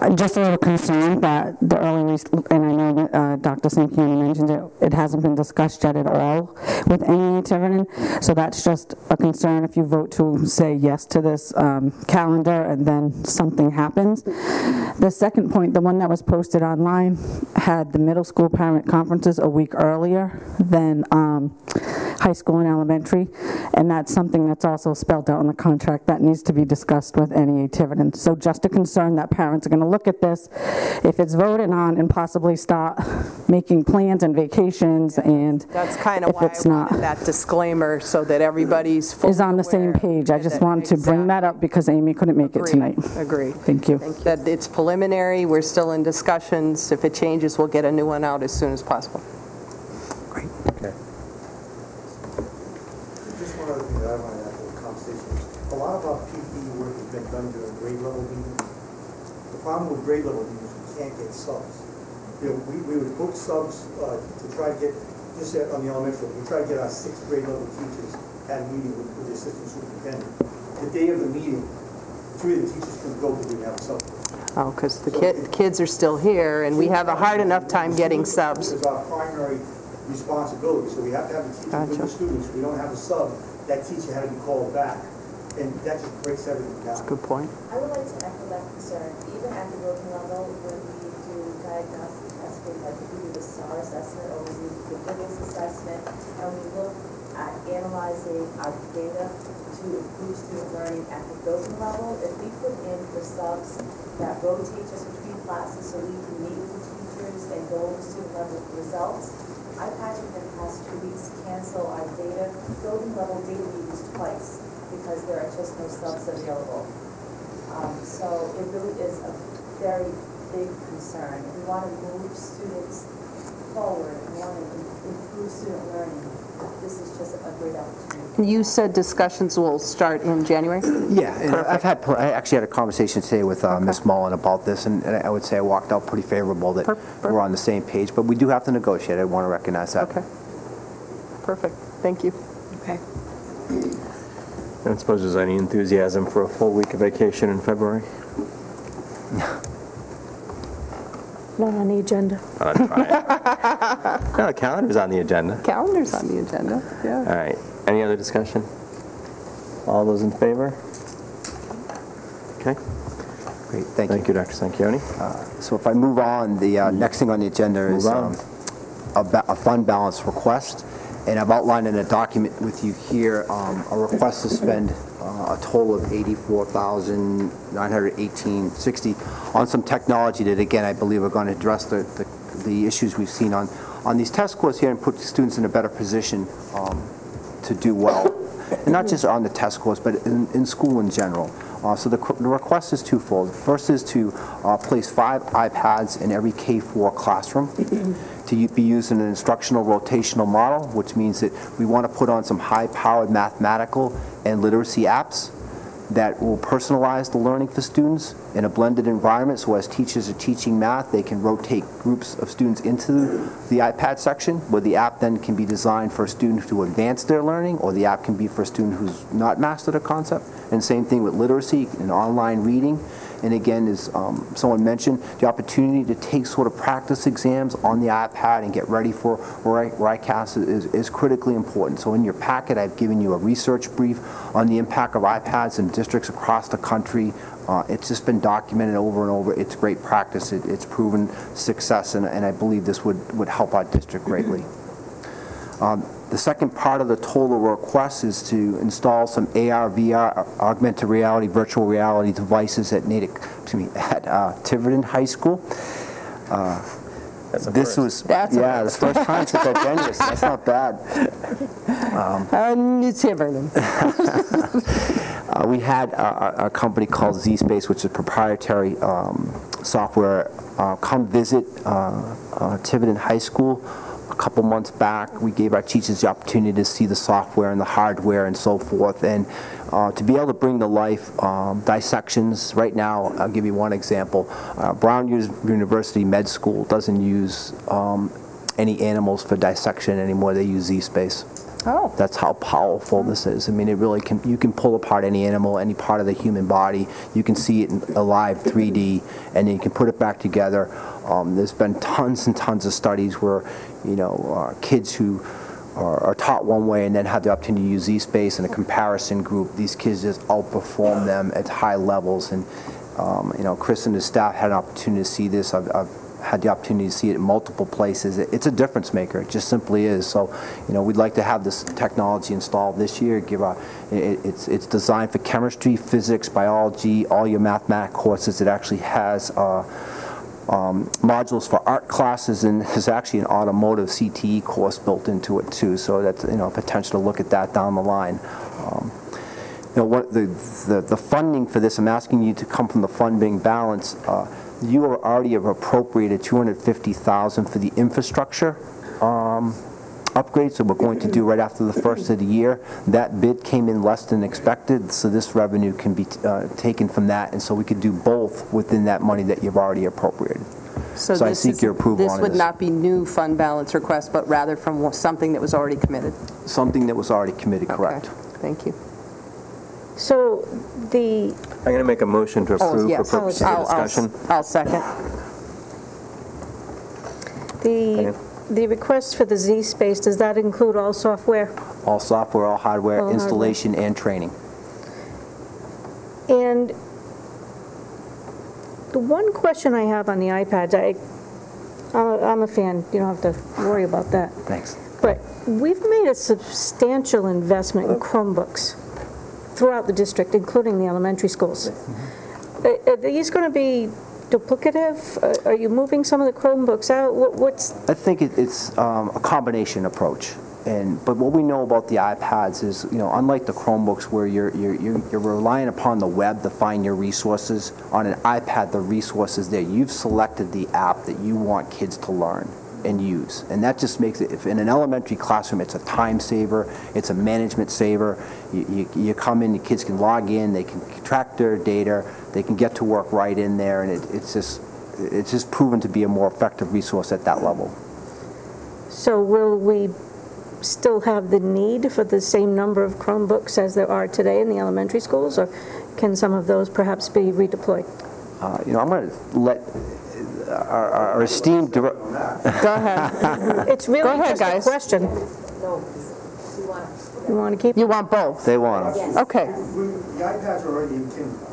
I'm just a little concerned that the early, and I know that Dr. Sanquioni mentioned it, it hasn't been discussed yet at all with any Tiverton, so that's just a concern if you vote to say yes to this calendar and then something happens. The second point, the one that was posted online, had the middle school parent conferences a week earlier than high school and elementary, and that's something that's also spelled out in the contract that needs to be discussed with NEA Tiverton. So just a concern that parents are going to look at this, if it's voted on, and possibly start making plans and vacations, and that's kind of why I wanted that disclaimer, so that everybody's fully is on the same page. I just wanted to bring that up because Amy couldn't make it tonight. Agree. Thank you. That it's preliminary, we're still in discussions. If it changes, we'll get a new one out as soon as possible. Great. Okay. Just one other thing that I want to add to the conversation. A lot of our PPE work has been done during grade level meetings. The problem with grade level meetings, we can't get subs. We would book subs to try to get, just on the elementary, we try to get our 6th grade level teachers at a meeting with the assistant superintendent. The day of the meeting, 3 of the teachers couldn't go because we didn't have a sub. Oh, because the kids are still here, and we have a hard enough time getting subs. It's our primary responsibility, so we have to have the teacher with the students. If we don't have a sub, that teacher had to be called back, and that just breaks everything down. That's a good point. I would like to echo that concern. Even at the building level, when we do diagnostic testing, like if we do the SAR assessment or we do the Diggles assessment, and we look at analyzing our data to improve student learning at the building level, if we put in for subs that rotate just between classes so we can meet with the teachers and go over student level results, I've had to, in the past 2 weeks, cancel our building level data meetings twice because there are just no subs available. So it really is a very big concern. If we want to move students forward and want to improve student learning, this is just a great opportunity. You said discussions will start in January? Yeah, and I actually had a conversation today with Ms. Mullen about this, and I would say I walked out pretty favorable that we're on the same page, but we do have to negotiate. I want to recognize that. Okay. Perfect. Thank you. Okay. I don't suppose there's any enthusiasm for a full week of vacation in February? Not on the agenda. No, the calendar's on the agenda. Calendar's on the agenda, yeah. All right. Any other discussion? All those in favor? Okay. Great, thank you. Thank you, Dr. Sanchioni. So if I move on, the next thing on the agenda is a fund balance request. And I've outlined in a document with you here a request to spend a total of $84,918.60 on some technology that, again, I believe are going to address the issues we've seen on these test scores here and put students in a better position to do well. And not just on the test scores, but in school in general. So the request is twofold. First is to place 5 iPads in every K-4 classroom to be used in an instructional rotational model, which means that we want to put on some high-powered mathematical and literacy apps that will personalize the learning for students in a blended environment. So as teachers are teaching math, they can rotate groups of students into the iPad section, where the app then can be designed for a student to advance their learning, or the app can be for a student who's not mastered a concept. And same thing with literacy and online reading. And again, as someone mentioned, the opportunity to take sort of practice exams on the iPad and get ready for RICAS is critically important. So in your packet, I've given you a research brief on the impact of iPads in districts across the country. It's just been documented over and over. It's great practice. It's proven success, and I believe this would help our district greatly. The second part of the total request is to install some AR, VR, augmented reality, virtual reality devices at Tiverton High School. This was the first time since I've been here, so that's not bad. Tiverton. We had a company called Z-Space, which is proprietary software, come visit Tiverton High School a couple months back. We gave our teachers the opportunity to see the software and the hardware and so forth, and to be able to bring to life dissections. Right now, I'll give you one example. Brown University Med School doesn't use any animals for dissection anymore. They use Z-Space. Oh. That's how powerful this is. I mean, it really can, you can pull apart any animal, any part of the human body. You can see it in alive 3D, and then you can put it back together. There's been tons and tons of studies where, you know, kids who are taught one way and then have the opportunity to use Z-Space in a comparison group, these kids just outperform them at high levels. And, you know, Chris and his staff had an opportunity to see this. I've had the opportunity to see it in multiple places. It's a difference maker. It just simply is. So, you know, we'd like to have this technology installed this year. It's designed for chemistry, physics, biology, all your mathematics courses. It actually has modules for art classes, and there's actually an automotive CTE course built into it too. So that's, you know, potential to look at that down the line. You know, what the funding for this, I'm asking you to come from the funding balance. You already have appropriated $250,000 for the infrastructure upgrades that we're going to do right after the first of the year. That bid came in less than expected, so this revenue can be taken from that, and so we could do both within that money that you've already appropriated. So I seek your approval on this. This would not be new fund balance request, but rather from something that was already committed. Something that was already committed, correct. Thank you. So the... I'm going to make a motion to approve for purposes of discussion. I'll second. The request for the Z-Space, does that include all software? All software, all hardware, all installation, and training. And the one question I have on the iPads, I'm a fan, you don't have to worry about that. Thanks. But we've made a substantial investment in Chromebooks throughout the district, including the elementary schools. Are these going to be duplicative? Are you moving some of the Chromebooks out? I think it's a combination approach. But what we know about the iPads is, you know, unlike the Chromebooks where you're relying upon the web to find your resources, on an iPad the resources there. You've selected the app that you want kids to learn and use, and that just makes it, if in an elementary classroom, it's a time saver, it's a management saver. You come in, the kids can log in, they can track their data, they can get to work right in there, and it's just proven to be a more effective resource at that level. So will we still have the need for the same number of Chromebooks as there are today in the elementary schools, or can some of those perhaps be redeployed? You know, I'm going to let our esteemed director... Go ahead. It's really just a question. You want to keep them? You want both? They want them. Okay. The iPads are already in kindergarten.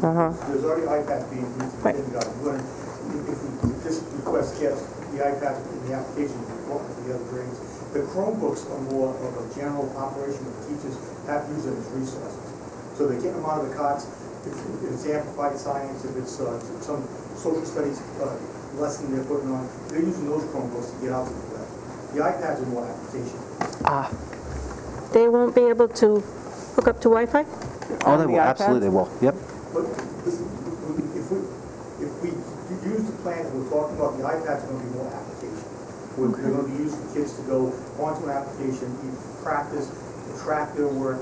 There's already iPads being used in kindergarten. If we just request kids, the iPads in the application for the other grades. The Chromebooks are more of a general operation that teachers have to use them as resources. So they get them out of the carts. If it's amplified science, if it's some social studies lesson they're putting on, they're using those Chromebooks to get out of the web. The iPads are more application. They won't be able to hook up to Wi-Fi? Oh, they will. Absolutely, they will. Yep. But if we use the plan that we're talking about, the iPads are going to be more application. They're going to be used for kids to go onto an application, practice, to track their work,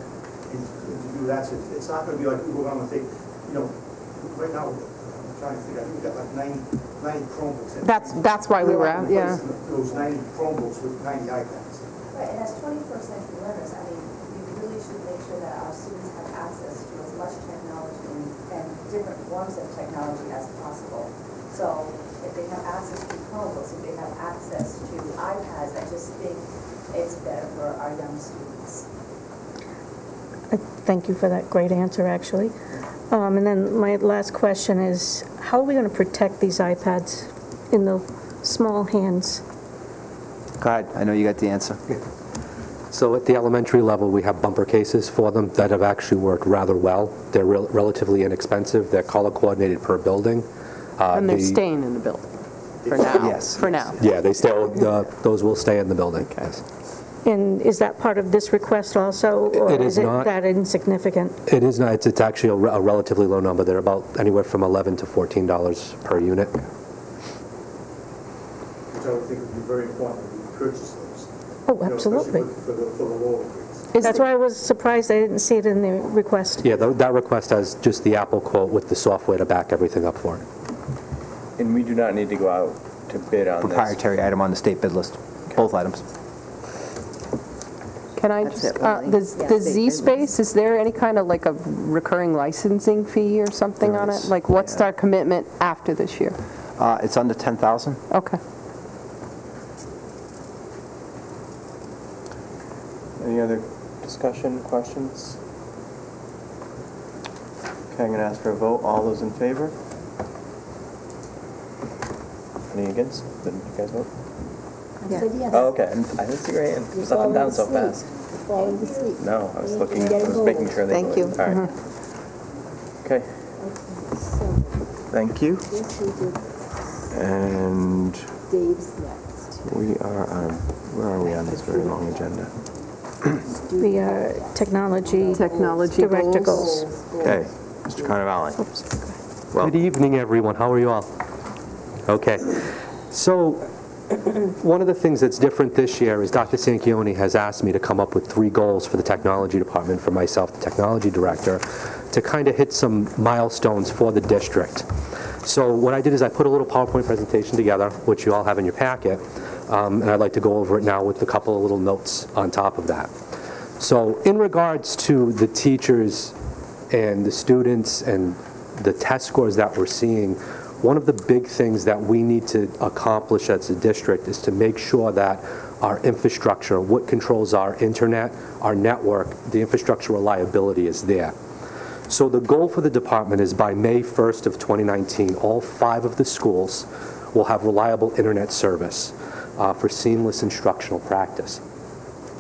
and to do that. So it's not going to be like we're going to take, right now, I'm trying to figure out, we've got like 90 Chromebooks. That's why we were out, yeah. Those 90 Chromebooks with 90 iPads. Right, and as 21st century learners, I mean, we really should make sure that our students have access to as much technology and different forms of technology as possible. So if they have access to Chromebooks, if they have access to iPads, I just think it's better for our young students. Thank you for that great answer, actually. And then my last question is, how are we going to protect these iPads in the small hands? Go ahead. I know you got the answer. So at the elementary level, we have bumper cases for them that have actually worked rather well. They're relatively inexpensive. They're color coordinated per building. And they're staying in the building for now? Yes. For now? Yeah, they stay. Those will stay in the building. Okay. And is that part of this request also, or It is it not. that insignificant? It is not. It's actually a relatively low number. They're about anywhere from $11 to $14 per unit. Which I would think would be very important that we purchase those. Oh, absolutely. For the lower grades. That's why I was surprised I didn't see it in the request. Yeah, that request has just the Apple quote with the software to back everything up for it. And we do not need to go out to bid on Proprietary item on the state bid list. Both items. Can I just, the Z-Space, is there any kind of like a recurring licensing fee or something on it? Like what's our commitment after this year? It's under 10,000. Okay. Any other discussion, questions? Okay, I'm going to ask for a vote. All those in favor? Any against? Did you guys vote? I said yes. Oh, okay. I didn't see your hand. It was up and down so fast. Falling asleep. No, I was looking. I was making sure they Thank you. All right. Okay. Thank you. Yes, we did. And Dave's next. we are on. Where are we on this very long agenda? We are technology director goals. Okay, Mr. Carnevale. Good evening, everyone. How are you all? Okay. So one of the things that's different this year is Dr. Sanchioni has asked me to come up with 3 goals for the technology department, for myself, the technology director, to kind of hit some milestones for the district. So what I did is I put a little PowerPoint presentation together, which you all have in your packet, and I'd like to go over it now with a couple of little notes on top of that. So in regards to the teachers and the students and the test scores that we're seeing, one of the big things that we need to accomplish as a district is to make sure that our infrastructure, what controls our internet, our network, the infrastructure reliability is there. So the goal for the department is by May 1st of 2019, all 5 of the schools will have reliable internet service for seamless instructional practice.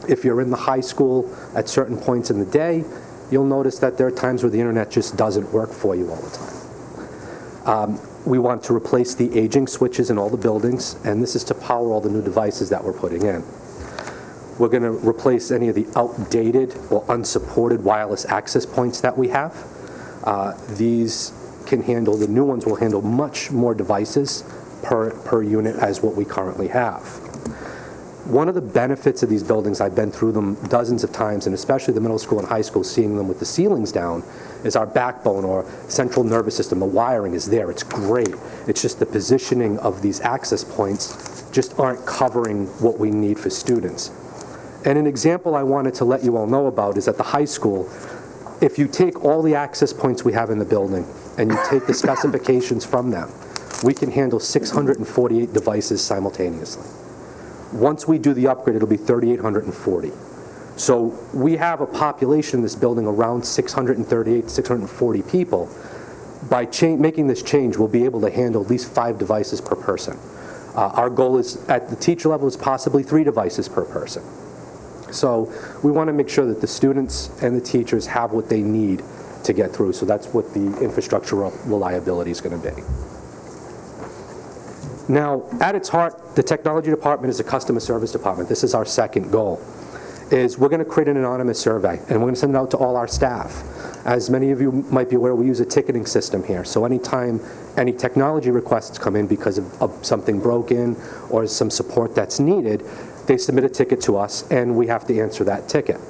If you're in the high school at certain points in the day, you'll notice that there are times where the internet just doesn't work for you all the time. We want to replace the aging switches in all the buildings, and this is to power all the new devices that we're putting in. We're going to replace any of the outdated or unsupported wireless access points that we have. These can handle, the new ones will handle much more devices per unit as what we currently have. One of the benefits of these buildings, I've been through them dozens of times, and especially the middle school and high school, seeing them with the ceilings down, is our backbone or central nervous system. The wiring is there. It's great. It's just the positioning of these access points just aren't covering what we need for students. And an example I wanted to let you all know about is at the high school, if you take all the access points we have in the building and you take the specifications from them, we can handle 648 devices simultaneously. Once we do the upgrade, it'll be 3,840. So we have a population in this building around 638, 640 people. by making this change, we'll be able to handle at least 5 devices per person. Our goal is, at the teacher level, is possibly 3 devices per person. So we want to make sure that the students and the teachers have what they need to get through. So that's what the infrastructure reliability is going to be. Now, at its heart, the technology department is a customer service department. This is our second goal, is we're going to create an anonymous survey, and we're going to send it out to all our staff. As many of you might be aware, we use a ticketing system here. So anytime any technology requests come in because of something broken or some support that's needed, they submit a ticket to us, and we have to answer that ticket.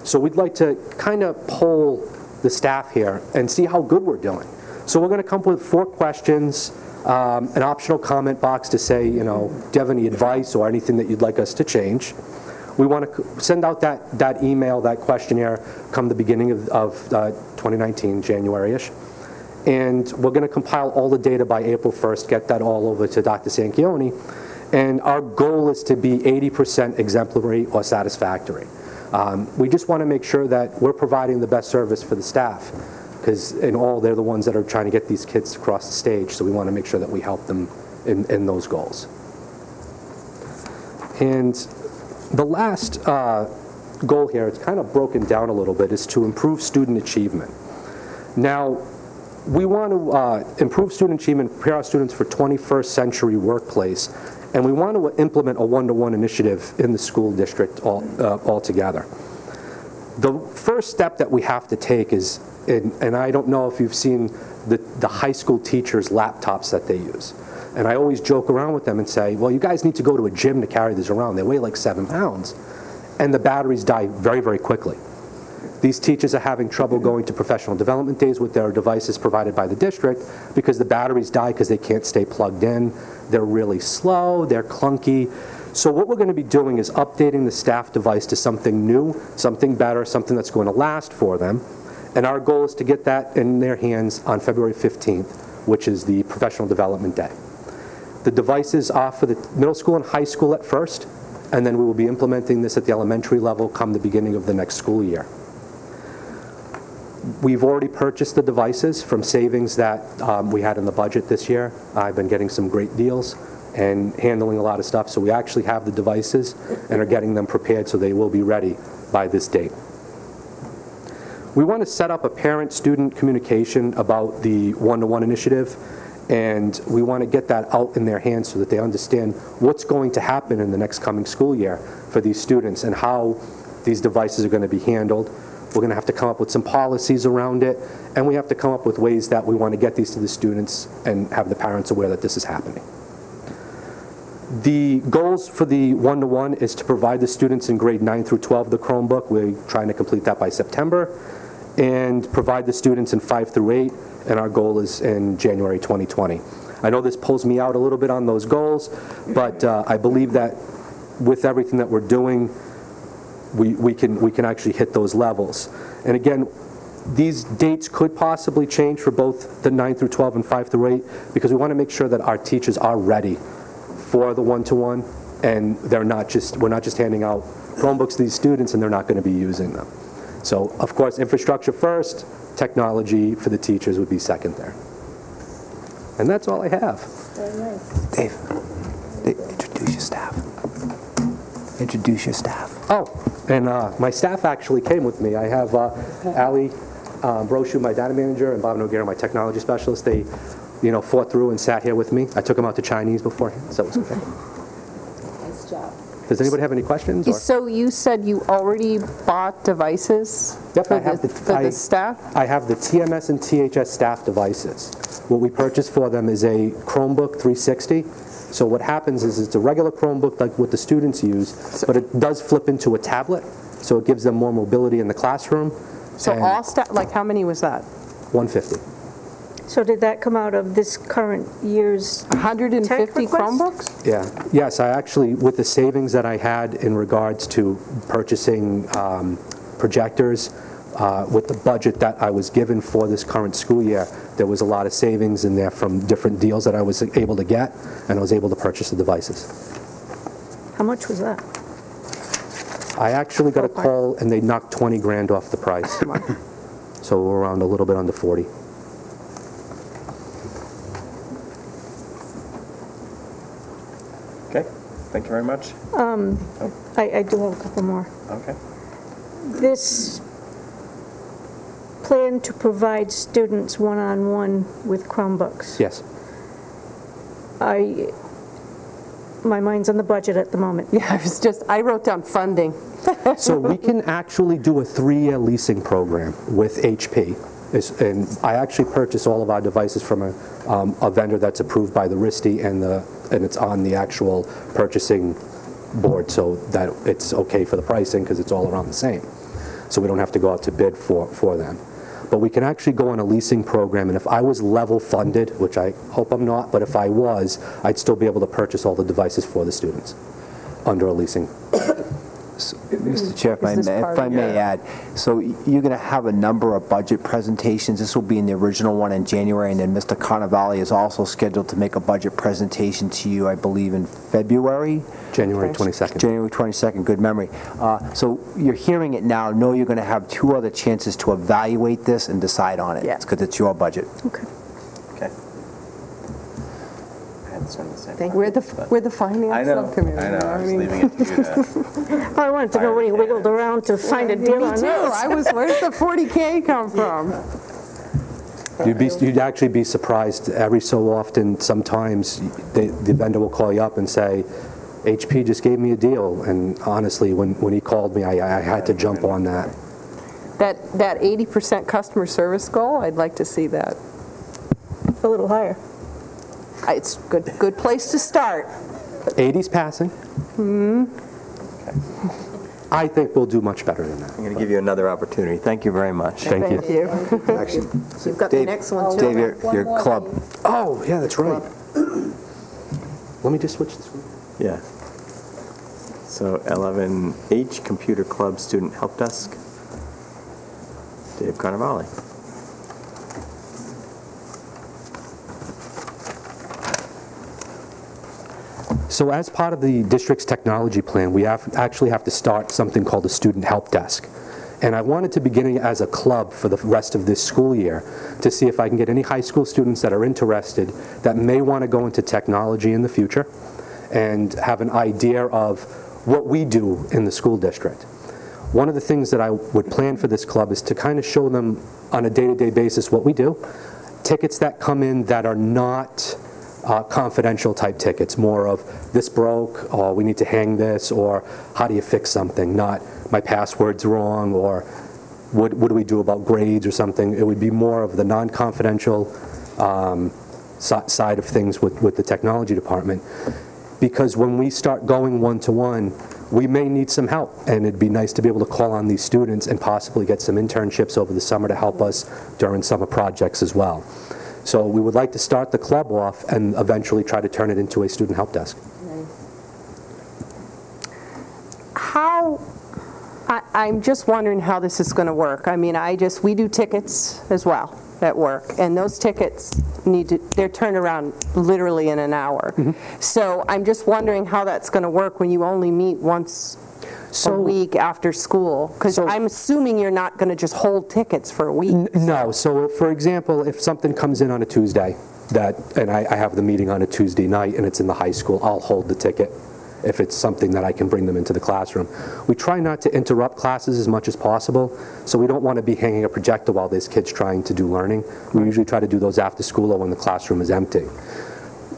So we'd like to kind of poll the staff here and see how good we're doing. So we're going to come up with 4 questions, an optional comment box to say, you know, do you have any advice or anything that you'd like us to change? We want to send out that email, that questionnaire, come the beginning of 2019, January-ish. And we're going to compile all the data by April 1st, get that all over to Dr. Sanchioni. And our goal is to be 80% exemplary or satisfactory. We just want to make sure that we're providing the best service for the staff, because in all, they're the ones that are trying to get these kids across the stage, so we want to make sure that we help them in those goals. And the last goal here, it's kind of broken down a little bit, is to improve student achievement. Now, we want to improve student achievement, prepare our students for 21st century workplace, and we want to implement a one-to-one initiative in the school district altogether. The first step that we have to take is, and I don't know if you've seen the high school teachers' laptops that they use. And I always joke around with them and say, well, you guys need to go to a gym to carry these around. They weigh like 7 pounds. And the batteries die very, very quickly. These teachers are having trouble going to professional development days with their devices provided by the district because the batteries die because they can't stay plugged in. They're really slow, they're clunky. So what we're going to be doing is updating the staff device to something new, something better, something that's going to last for them. And our goal is to get that in their hands on February 15th, which is the professional development day. The devices are for the middle school and high school at first, and then we will be implementing this at the elementary level come the beginning of the next school year. We've already purchased the devices from savings that we had in the budget this year. I've been getting some great deals and handling a lot of stuff, so we actually have the devices and are getting them prepared so they will be ready by this date. We want to set up a parent-student communication about the one-to-one initiative, and we want to get that out in their hands so that they understand what's going to happen in the next coming school year for these students and how these devices are going to be handled. We're going to have to come up with some policies around it, and we have to come up with ways that we want to get these to the students and have the parents aware that this is happening. The goals for the one-to-one is to provide the students in grade 9 through 12 the Chromebook. We're trying to complete that by September, and provide the students in 5 through 8, and our goal is in January 2020. I know this pulls me out a little bit on those goals, but I believe that with everything that we're doing, we can actually hit those levels. And again, these dates could possibly change for both the 9 through 12 and 5 through 8, because we want to make sure that our teachers are ready for the one-to-one, and we're not just handing out Chromebooks to these students and they're not going to be using them. So, of course, infrastructure first, technology for the teachers would be second there. And that's all I have. Very nice. Dave, introduce your staff. Introduce your staff. Oh, and my staff actually came with me. I have Ali Brochu, my data manager, and Bob Noguera, my technology specialist. They, fought through and sat here with me. I took them out to Chinese beforehand, so it was okay. Nice job. Does anybody have any questions? Or? So you said you already bought devices Yep, for the staff? I have the TMS and THS staff devices. What we purchased for them is a Chromebook 360. So what happens is it's a regular Chromebook like what the students use, but it does flip into a tablet, so it gives them more mobility in the classroom. So all staff, like how many was that? 150. So did that come out of this current year's 150 Chromebooks? Yeah. Yes, I actually, with the savings that I had in regards to purchasing projectors, with the budget that I was given for this current school year, there was a lot of savings in there from different deals that I was able to get, and I was able to purchase the devices. How much was that? I actually got a call and they knocked 20 grand off the price. So we're around a little bit under 40. Thank you very much. I do have a couple more. Okay. This plan to provide students one-on-one with Chromebooks. Yes. My mind's on the budget at the moment. Yeah, I wrote down funding. So we can actually do a 3-year leasing program with HP. And I actually purchase all of our devices from a vendor that's approved by the RISD, and it's on the actual purchasing board, so that it's okay for the pricing because it's all around the same. So we don't have to go out to bid for them. But we can actually go on a leasing program, and if I was level funded, which I hope I'm not, but if I was, I'd still be able to purchase all the devices for the students under a leasing. So, Mr. Chair, if I may add, so you're going to have a number of budget presentations. This will be in the original one in January, and then Mr. Carnevale is also scheduled to make a budget presentation to you, I believe, in February? January 22nd. January 22nd, good memory. So you're hearing it now. Know you're going to have 2 other chances to evaluate this and decide on it, because it's your budget. Okay. Okay. We're the finance subcommittee. I know. I was leaving it to you to... I wanted to know where you wiggled around to find a deal on this. Where's the 40K come from? You'd actually be surprised. Every so often, sometimes the vendor will call you up and say, HP just gave me a deal. And honestly, when he called me, I had to jump on that. That 80% customer service goal, I'd like to see that. A little higher. It's good place to start. 80's passing. I think we'll do much better than that. I'm going to give you another opportunity. Thank you very much. Thank you. Actually, You've got Dave, the next one, too. Dave, your club. Oh, yeah, that's right. Let me just switch the screen. Yeah. So 11H, Computer Club Student Help Desk. Dave Carnevale. So as part of the district's technology plan, we actually have to start something called a student help desk. And I wanted to begin it as a club for the rest of this school year to see if I can get any high school students that are interested that may want to go into technology in the future and have an idea of what we do in the school district. One of the things that I would plan for this club is to kind of show them on a day-to-day basis what we do. Tickets that come in that are not confidential type tickets, more of this broke, or we need to hang this, or how do you fix something, not my password's wrong, or what do we do about grades or something. It would be more of the non-confidential side of things with the technology department, because when we start going one-to-one, we may need some help, and it'd be nice to be able to call on these students and possibly get some internships over the summer to help us during summer projects as well. So we would like to start the club off and eventually try to turn it into a student help desk. I'm just wondering how this is going to work. I mean, we do tickets as well at work, and those tickets they're turned around literally in an hour. So I'm just wondering how that's going to work when you only meet once a week after school, because I'm assuming you're not going to just hold tickets for a week. No. So for example, if something comes in on a Tuesday, and I have the meeting on a Tuesday night and it's in the high school, I'll hold the ticket if it's something that I can bring them into the classroom. We try not to interrupt classes as much as possible, so we don't want to be hanging a projector while there's kids trying to do learning. We usually try to do those after school or when the classroom is empty.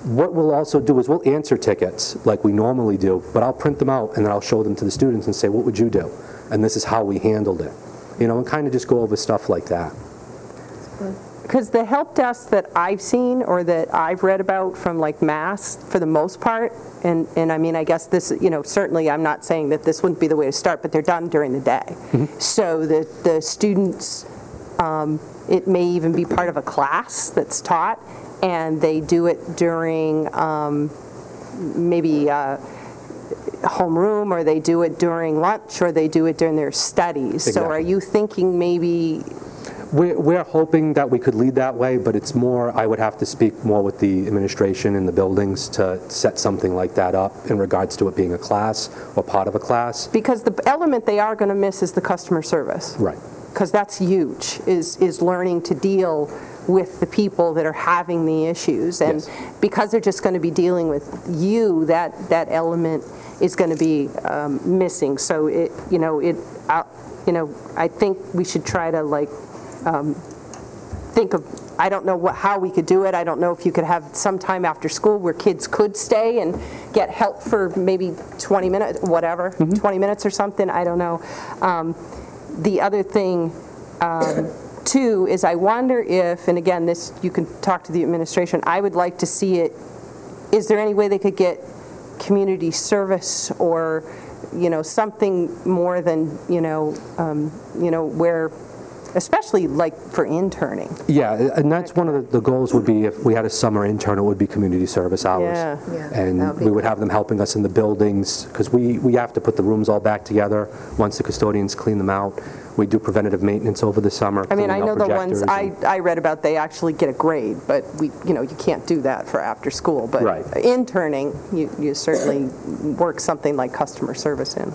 What we'll also do is we'll answer tickets like we normally do, but I'll print them out and then I'll show them to the students and say, what would you do? And this is how we handled it. You know, and kind of just go over stuff like that. Because the help desk that I've seen or that I've read about from like Mass, for the most part, and I mean, I guess this, you know, certainly I'm not saying that this wouldn't be the way to start, but they're done during the day. So the students, it may even be part of a class that's taught, and they do it during maybe homeroom, or they do it during lunch, or they do it during their studies. Exactly. So are you thinking maybe... We're hoping that we could lead that way, but it's more, I would have to speak more with the administration and the buildings to set something like that up in regards to it being a class or part of a class. Because the element they are going to miss is the customer service. Right. Because that's huge, is learning to deal with the people that are having the issues. And because they're just going to be dealing with you, that element is going to be missing. So I think we should try to think of, I don't know how we could do it. I don't know if you could have some time after school where kids could stay and get help for maybe 20 minutes, whatever, 20 minutes or something. I don't know. The other thing, too, is I wonder if, and again, this you can talk to the administration, I would like to see it, is there any way they could get community service or, something more than, where, especially like for interning. Yeah, and that's one of the goals would be if we had a summer intern, it would be community service hours. And we would have them helping us in the buildings, because we have to put the rooms all back together once the custodians clean them out. We do preventative maintenance over the summer. I mean, I know the ones I read about, they actually get a grade, but you can't do that for after school. But interning, you certainly work something like customer service in.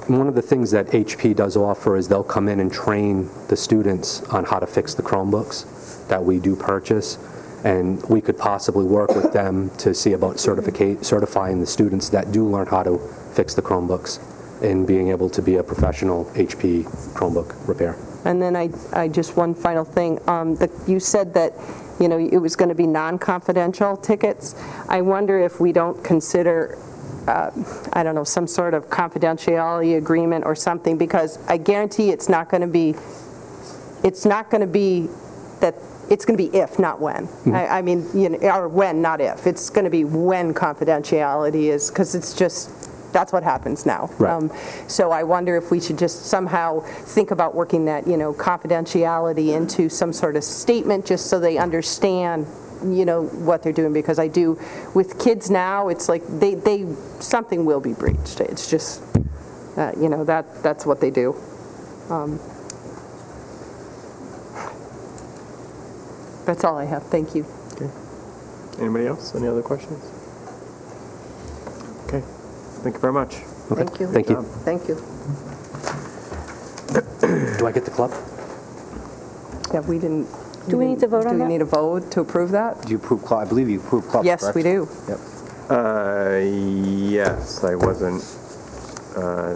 One of the things that HP does offer is they'll come in and train the students on how to fix the Chromebooks that we do purchase, and we could possibly work with them to see about certifying the students that do learn how to fix the Chromebooks and being able to be a professional HP Chromebook repair. And then I just one final thing. You said that it was going to be non-confidential tickets. I wonder if we don't consider I don't know, some sort of confidentiality agreement or something, because I guarantee it's not going to be that, it's going to be if, not when. I mean, or when, not if. It's going to be when confidentiality is, because it's just, that's what happens now. Right. So I wonder if we should just somehow think about working that, confidentiality into some sort of statement, just so they understand what they're doing, because I do with kids now, it's like they something will be breached. It's just that's what they do. That's all I have. Thank you. Okay. Anybody else? Any other questions? Okay. Thank you very much. Okay. Thank you. Thank you. Thank you. Do I get the club? Yeah, we didn't. Do we need to vote on that? Do we need a vote to approve that? Do you approve club? I believe you approve club, Yes, correct? we do. Yep. Yes, I wasn't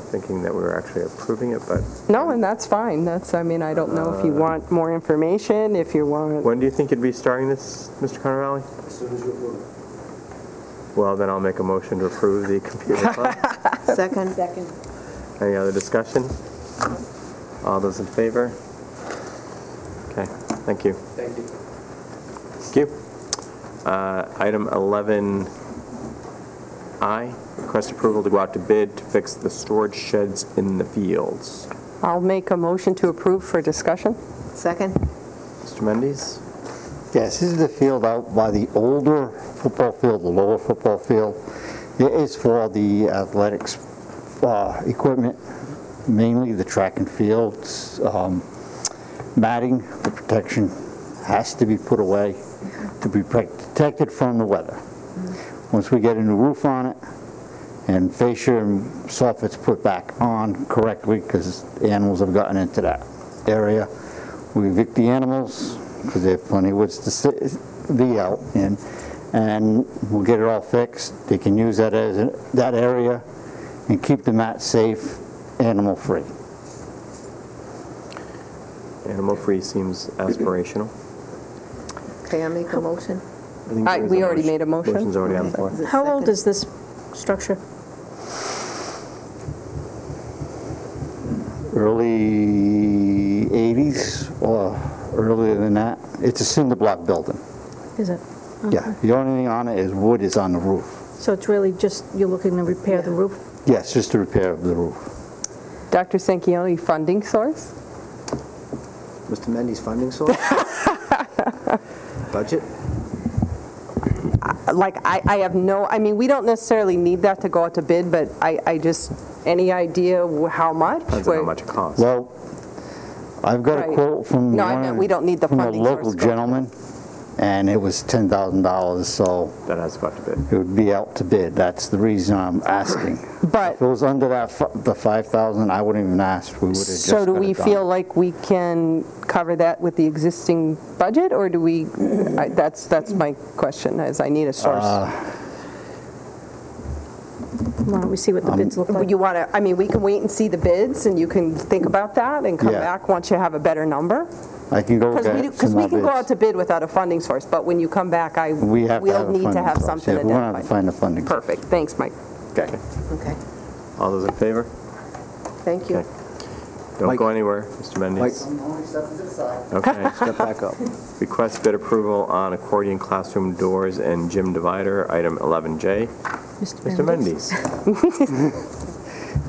thinking that we were actually approving it, but... No, and that's fine. I mean, I don't know if you want more information, if you want... When do you think you'd be starting this, Mr. Carnevale? As soon as you approve it. Well, then I'll make a motion to approve the computer club. Second. Any other discussion? All those in favor? Okay, thank you. Thank you. Thank you. Item 11I, request approval to go out to bid to fix the storage sheds in the fields. I'll make a motion to approve for discussion. Second. Mr. Mendes? Yes, this is the field out by the older football field, the lower football field. It is for the athletics equipment, mainly the track and fields. Matting, the protection has to be put away to be protected from the weather. Once we get a new roof on it and fascia and soffits put back on correctly, because animals have gotten into that area, we evict the animals because they have plenty of woods to be out in, and we'll get it all fixed. They can use that as that area and keep the mat safe, animal free. Animal free seems aspirational. Okay, I make a motion. We already made a motion. Motion's already on the floor. How old is this structure? Early 80s or earlier than that. It's a cinder block building. Is it? Yeah, the only thing on it is wood is on the roof. So it's really just, you're looking to repair the roof? Yes, just the repair of the roof. Dr. Sanchioni, funding source? Mr. Mendes, funding source? Budget? I have no, I mean, we don't necessarily need that to go out to bid, but I just, any idea how much? Depends on how much it costs. Well, I've got a quote from No, I meant we don't need the from a funding local source. gentleman and it was $10,000, so that has to go out to bid. It would be out to bid. That's the reason I'm asking. But if it was under that the 5,000, I wouldn't even ask. We would have just so do got we it done. feel like we can cover that with the existing budget, or do we? That's my question. As I need a source. Why don't we see what the bids look like? You want to? I mean, we can wait and see the bids, and you can think about that and come back once you have a better number. I can go because we can go out to bid without a funding source, but when you come back, we'll need to have something identified. We'll have to find a funding source. Perfect. Thanks, Mike. Okay. Okay. All those in favor? Thank you. Okay. Don't go anywhere, Mr. Mendes. Okay. Step back up. Request bid approval on accordion classroom doors and gym divider, item 11J. Mr. Mendes.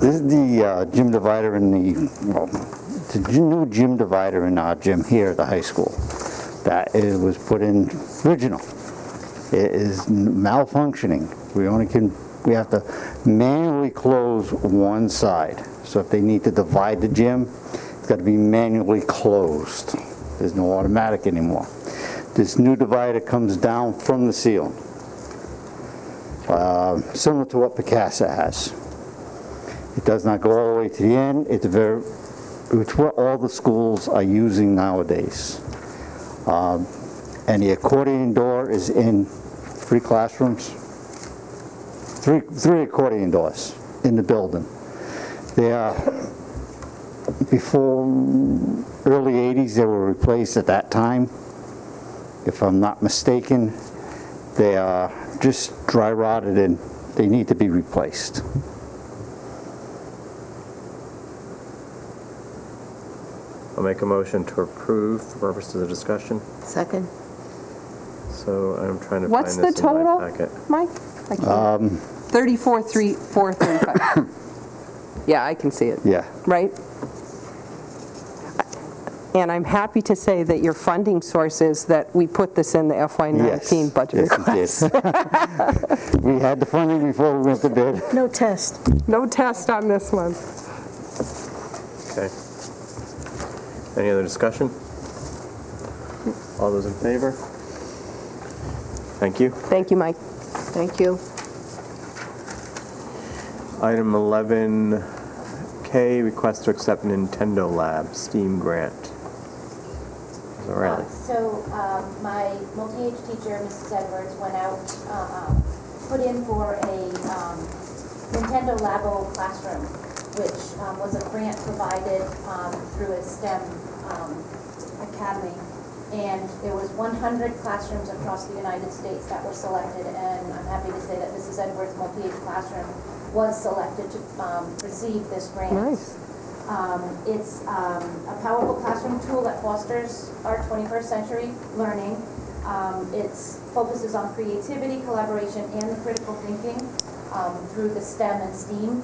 This is the gym divider in the new gym divider in our gym here at the high school. That it was put in original. It is malfunctioning. We have to manually close one side. So if they need to divide the gym, it's got to be manually closed. There's no automatic anymore. This new divider comes down from the ceiling, similar to what Picasso has. It does not go all the way to the end. It's what all the schools are using nowadays. And the accordion door is in 3 classrooms. Three accordion doors in the building. They are, before early 80s, they were replaced at that time. If I'm not mistaken, they are just dry rotted and they need to be replaced. I'll make a motion to approve for purposes of discussion. Second. So I'm trying to What's find this the in total, my packet. Mike? 34,435. Yeah, I can see it. Yeah. Right? And I'm happy to say that your funding source is that we put this in the FY19 budget request. We had the funding before we went to bid. No test. No test on this one. Okay. Any other discussion? All those in favor? Thank you. Thank you, Mike. Thank you. Item 11K, request to accept Nintendo Lab STEAM grant. Riley. My multi-age teacher, Mrs. Edwards, went out, put in for a Nintendo Labo classroom, which was a grant provided through a STEM academy. And there was 100 classrooms across the United States that were selected, and I'm happy to say that Mrs. Edwards' multi-age classroom was selected to receive this grant. Nice. It's a powerful classroom tool that fosters our 21st century learning. It focuses on creativity, collaboration, and the critical thinking through the STEM and STEAM.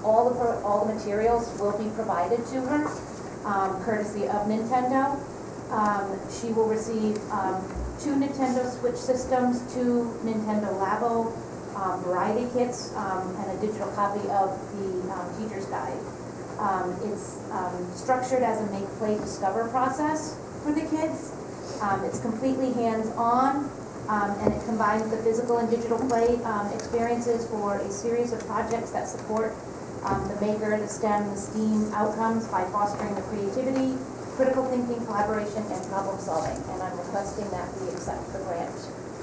All the materials will be provided to her, courtesy of Nintendo. She will receive 2 Nintendo Switch systems, 2 Nintendo Labo variety kits, and a digital copy of the teacher's guide. It's structured as a make-play discover process for the kids. It's completely hands-on, and it combines the physical and digital play experiences for a series of projects that support the maker, the STEM, the STEAM outcomes by fostering the creativity, critical thinking, collaboration, and problem solving. And I'm requesting that we accept the grant.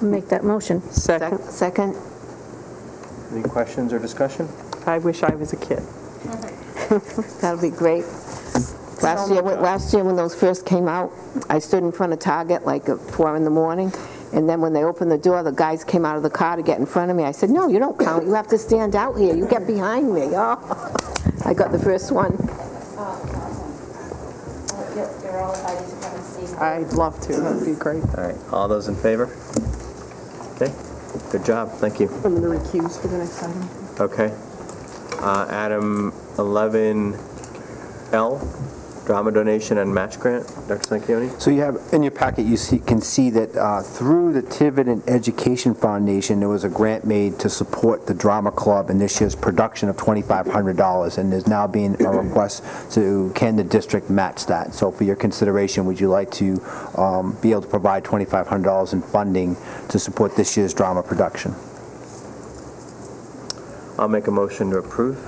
Make that motion. Second. Second. Any questions or discussion? I wish I was a kid. That'll be great. Last year when those first came out, I stood in front of Target like at 4 in the morning, and then when they opened the door, the guys came out of the car to get in front of me. I said, "No, you don't count. You have to stand out here. You get behind me." Oh, I got the first one. You're all invited to come and see. I'd love to. That would be great. All right. All those in favor? Okay. Good job. Thank you. I'm going to recuse for the next item. Okay. Item 11L, Drama donation and match grant, Dr. Sanquioni? So you have, in your packet, can see that through the Tiverton Education Foundation, there was a grant made to support the drama club in this year's production of $2,500, and there's now being a request to, can the district match that? So for your consideration, would you like to be able to provide $2,500 in funding to support this year's drama production? I'll make a motion to approve.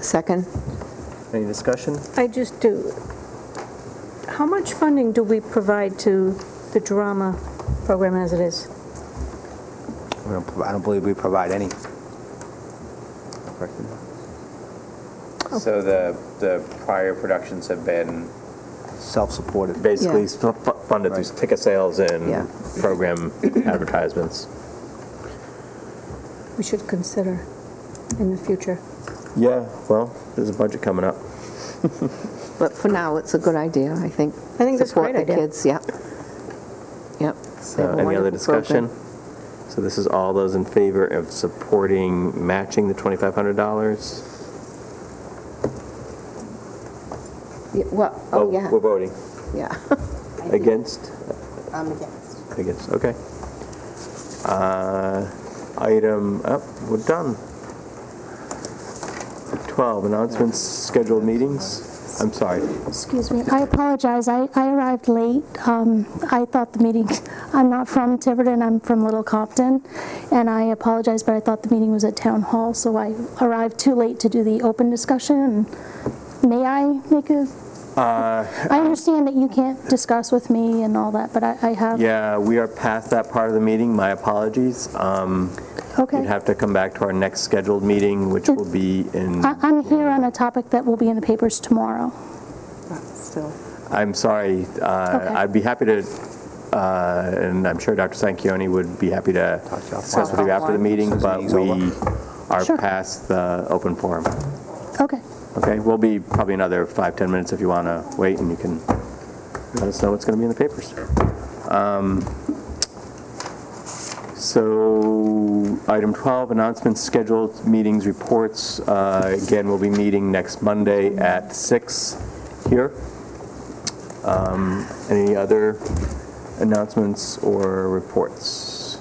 Second. Any discussion? I just do. How much funding do we provide to the drama program as it is? I don't believe we provide any. So the prior productions have been self-supported, basically funded through ticket sales and program advertisements. We should consider in the future. Yeah, well, there's a budget coming up. But for now, it's a good idea, I think. I think that's a great idea. Support the kids, yep. So any other discussion? So this is all those in favor of supporting matching the $2,500? Yeah, well, oh, yeah. We're voting. Yeah. Against? I'm against. Against, okay. Item, we're done. 12, announcements, scheduled meetings. I'm sorry. Excuse me, I apologize, I arrived late. I thought the meeting, I'm not from Tiverton, I'm from Little Compton, and I apologize, but I thought the meeting was at Town Hall, so I arrived too late to do the open discussion. May I make a... I understand that you can't discuss with me and all that, but I have... Yeah, we are past that part of the meeting, my apologies. Okay. You'd have to come back to our next scheduled meeting, which will be in... I'm here on a topic that will be in the papers tomorrow. Still. I'm sorry. Okay. I'd be happy to, and I'm sure Dr. Sanquioni would be happy to discuss with you after the meeting, but we are past the open forum. Okay. Okay, we'll be probably another 5-10 minutes if you want to wait, and you can let us know what's going to be in the papers. So item 12, announcements, scheduled meetings, reports. Again, we'll be meeting next Monday at 6 here. Any other announcements or reports?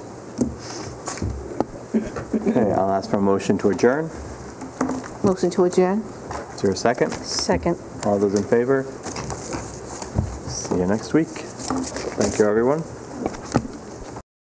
Okay, I'll ask for a motion to adjourn. Motion to adjourn. Is there a second? Second. All those in favor? See you next week. Thank you, everyone.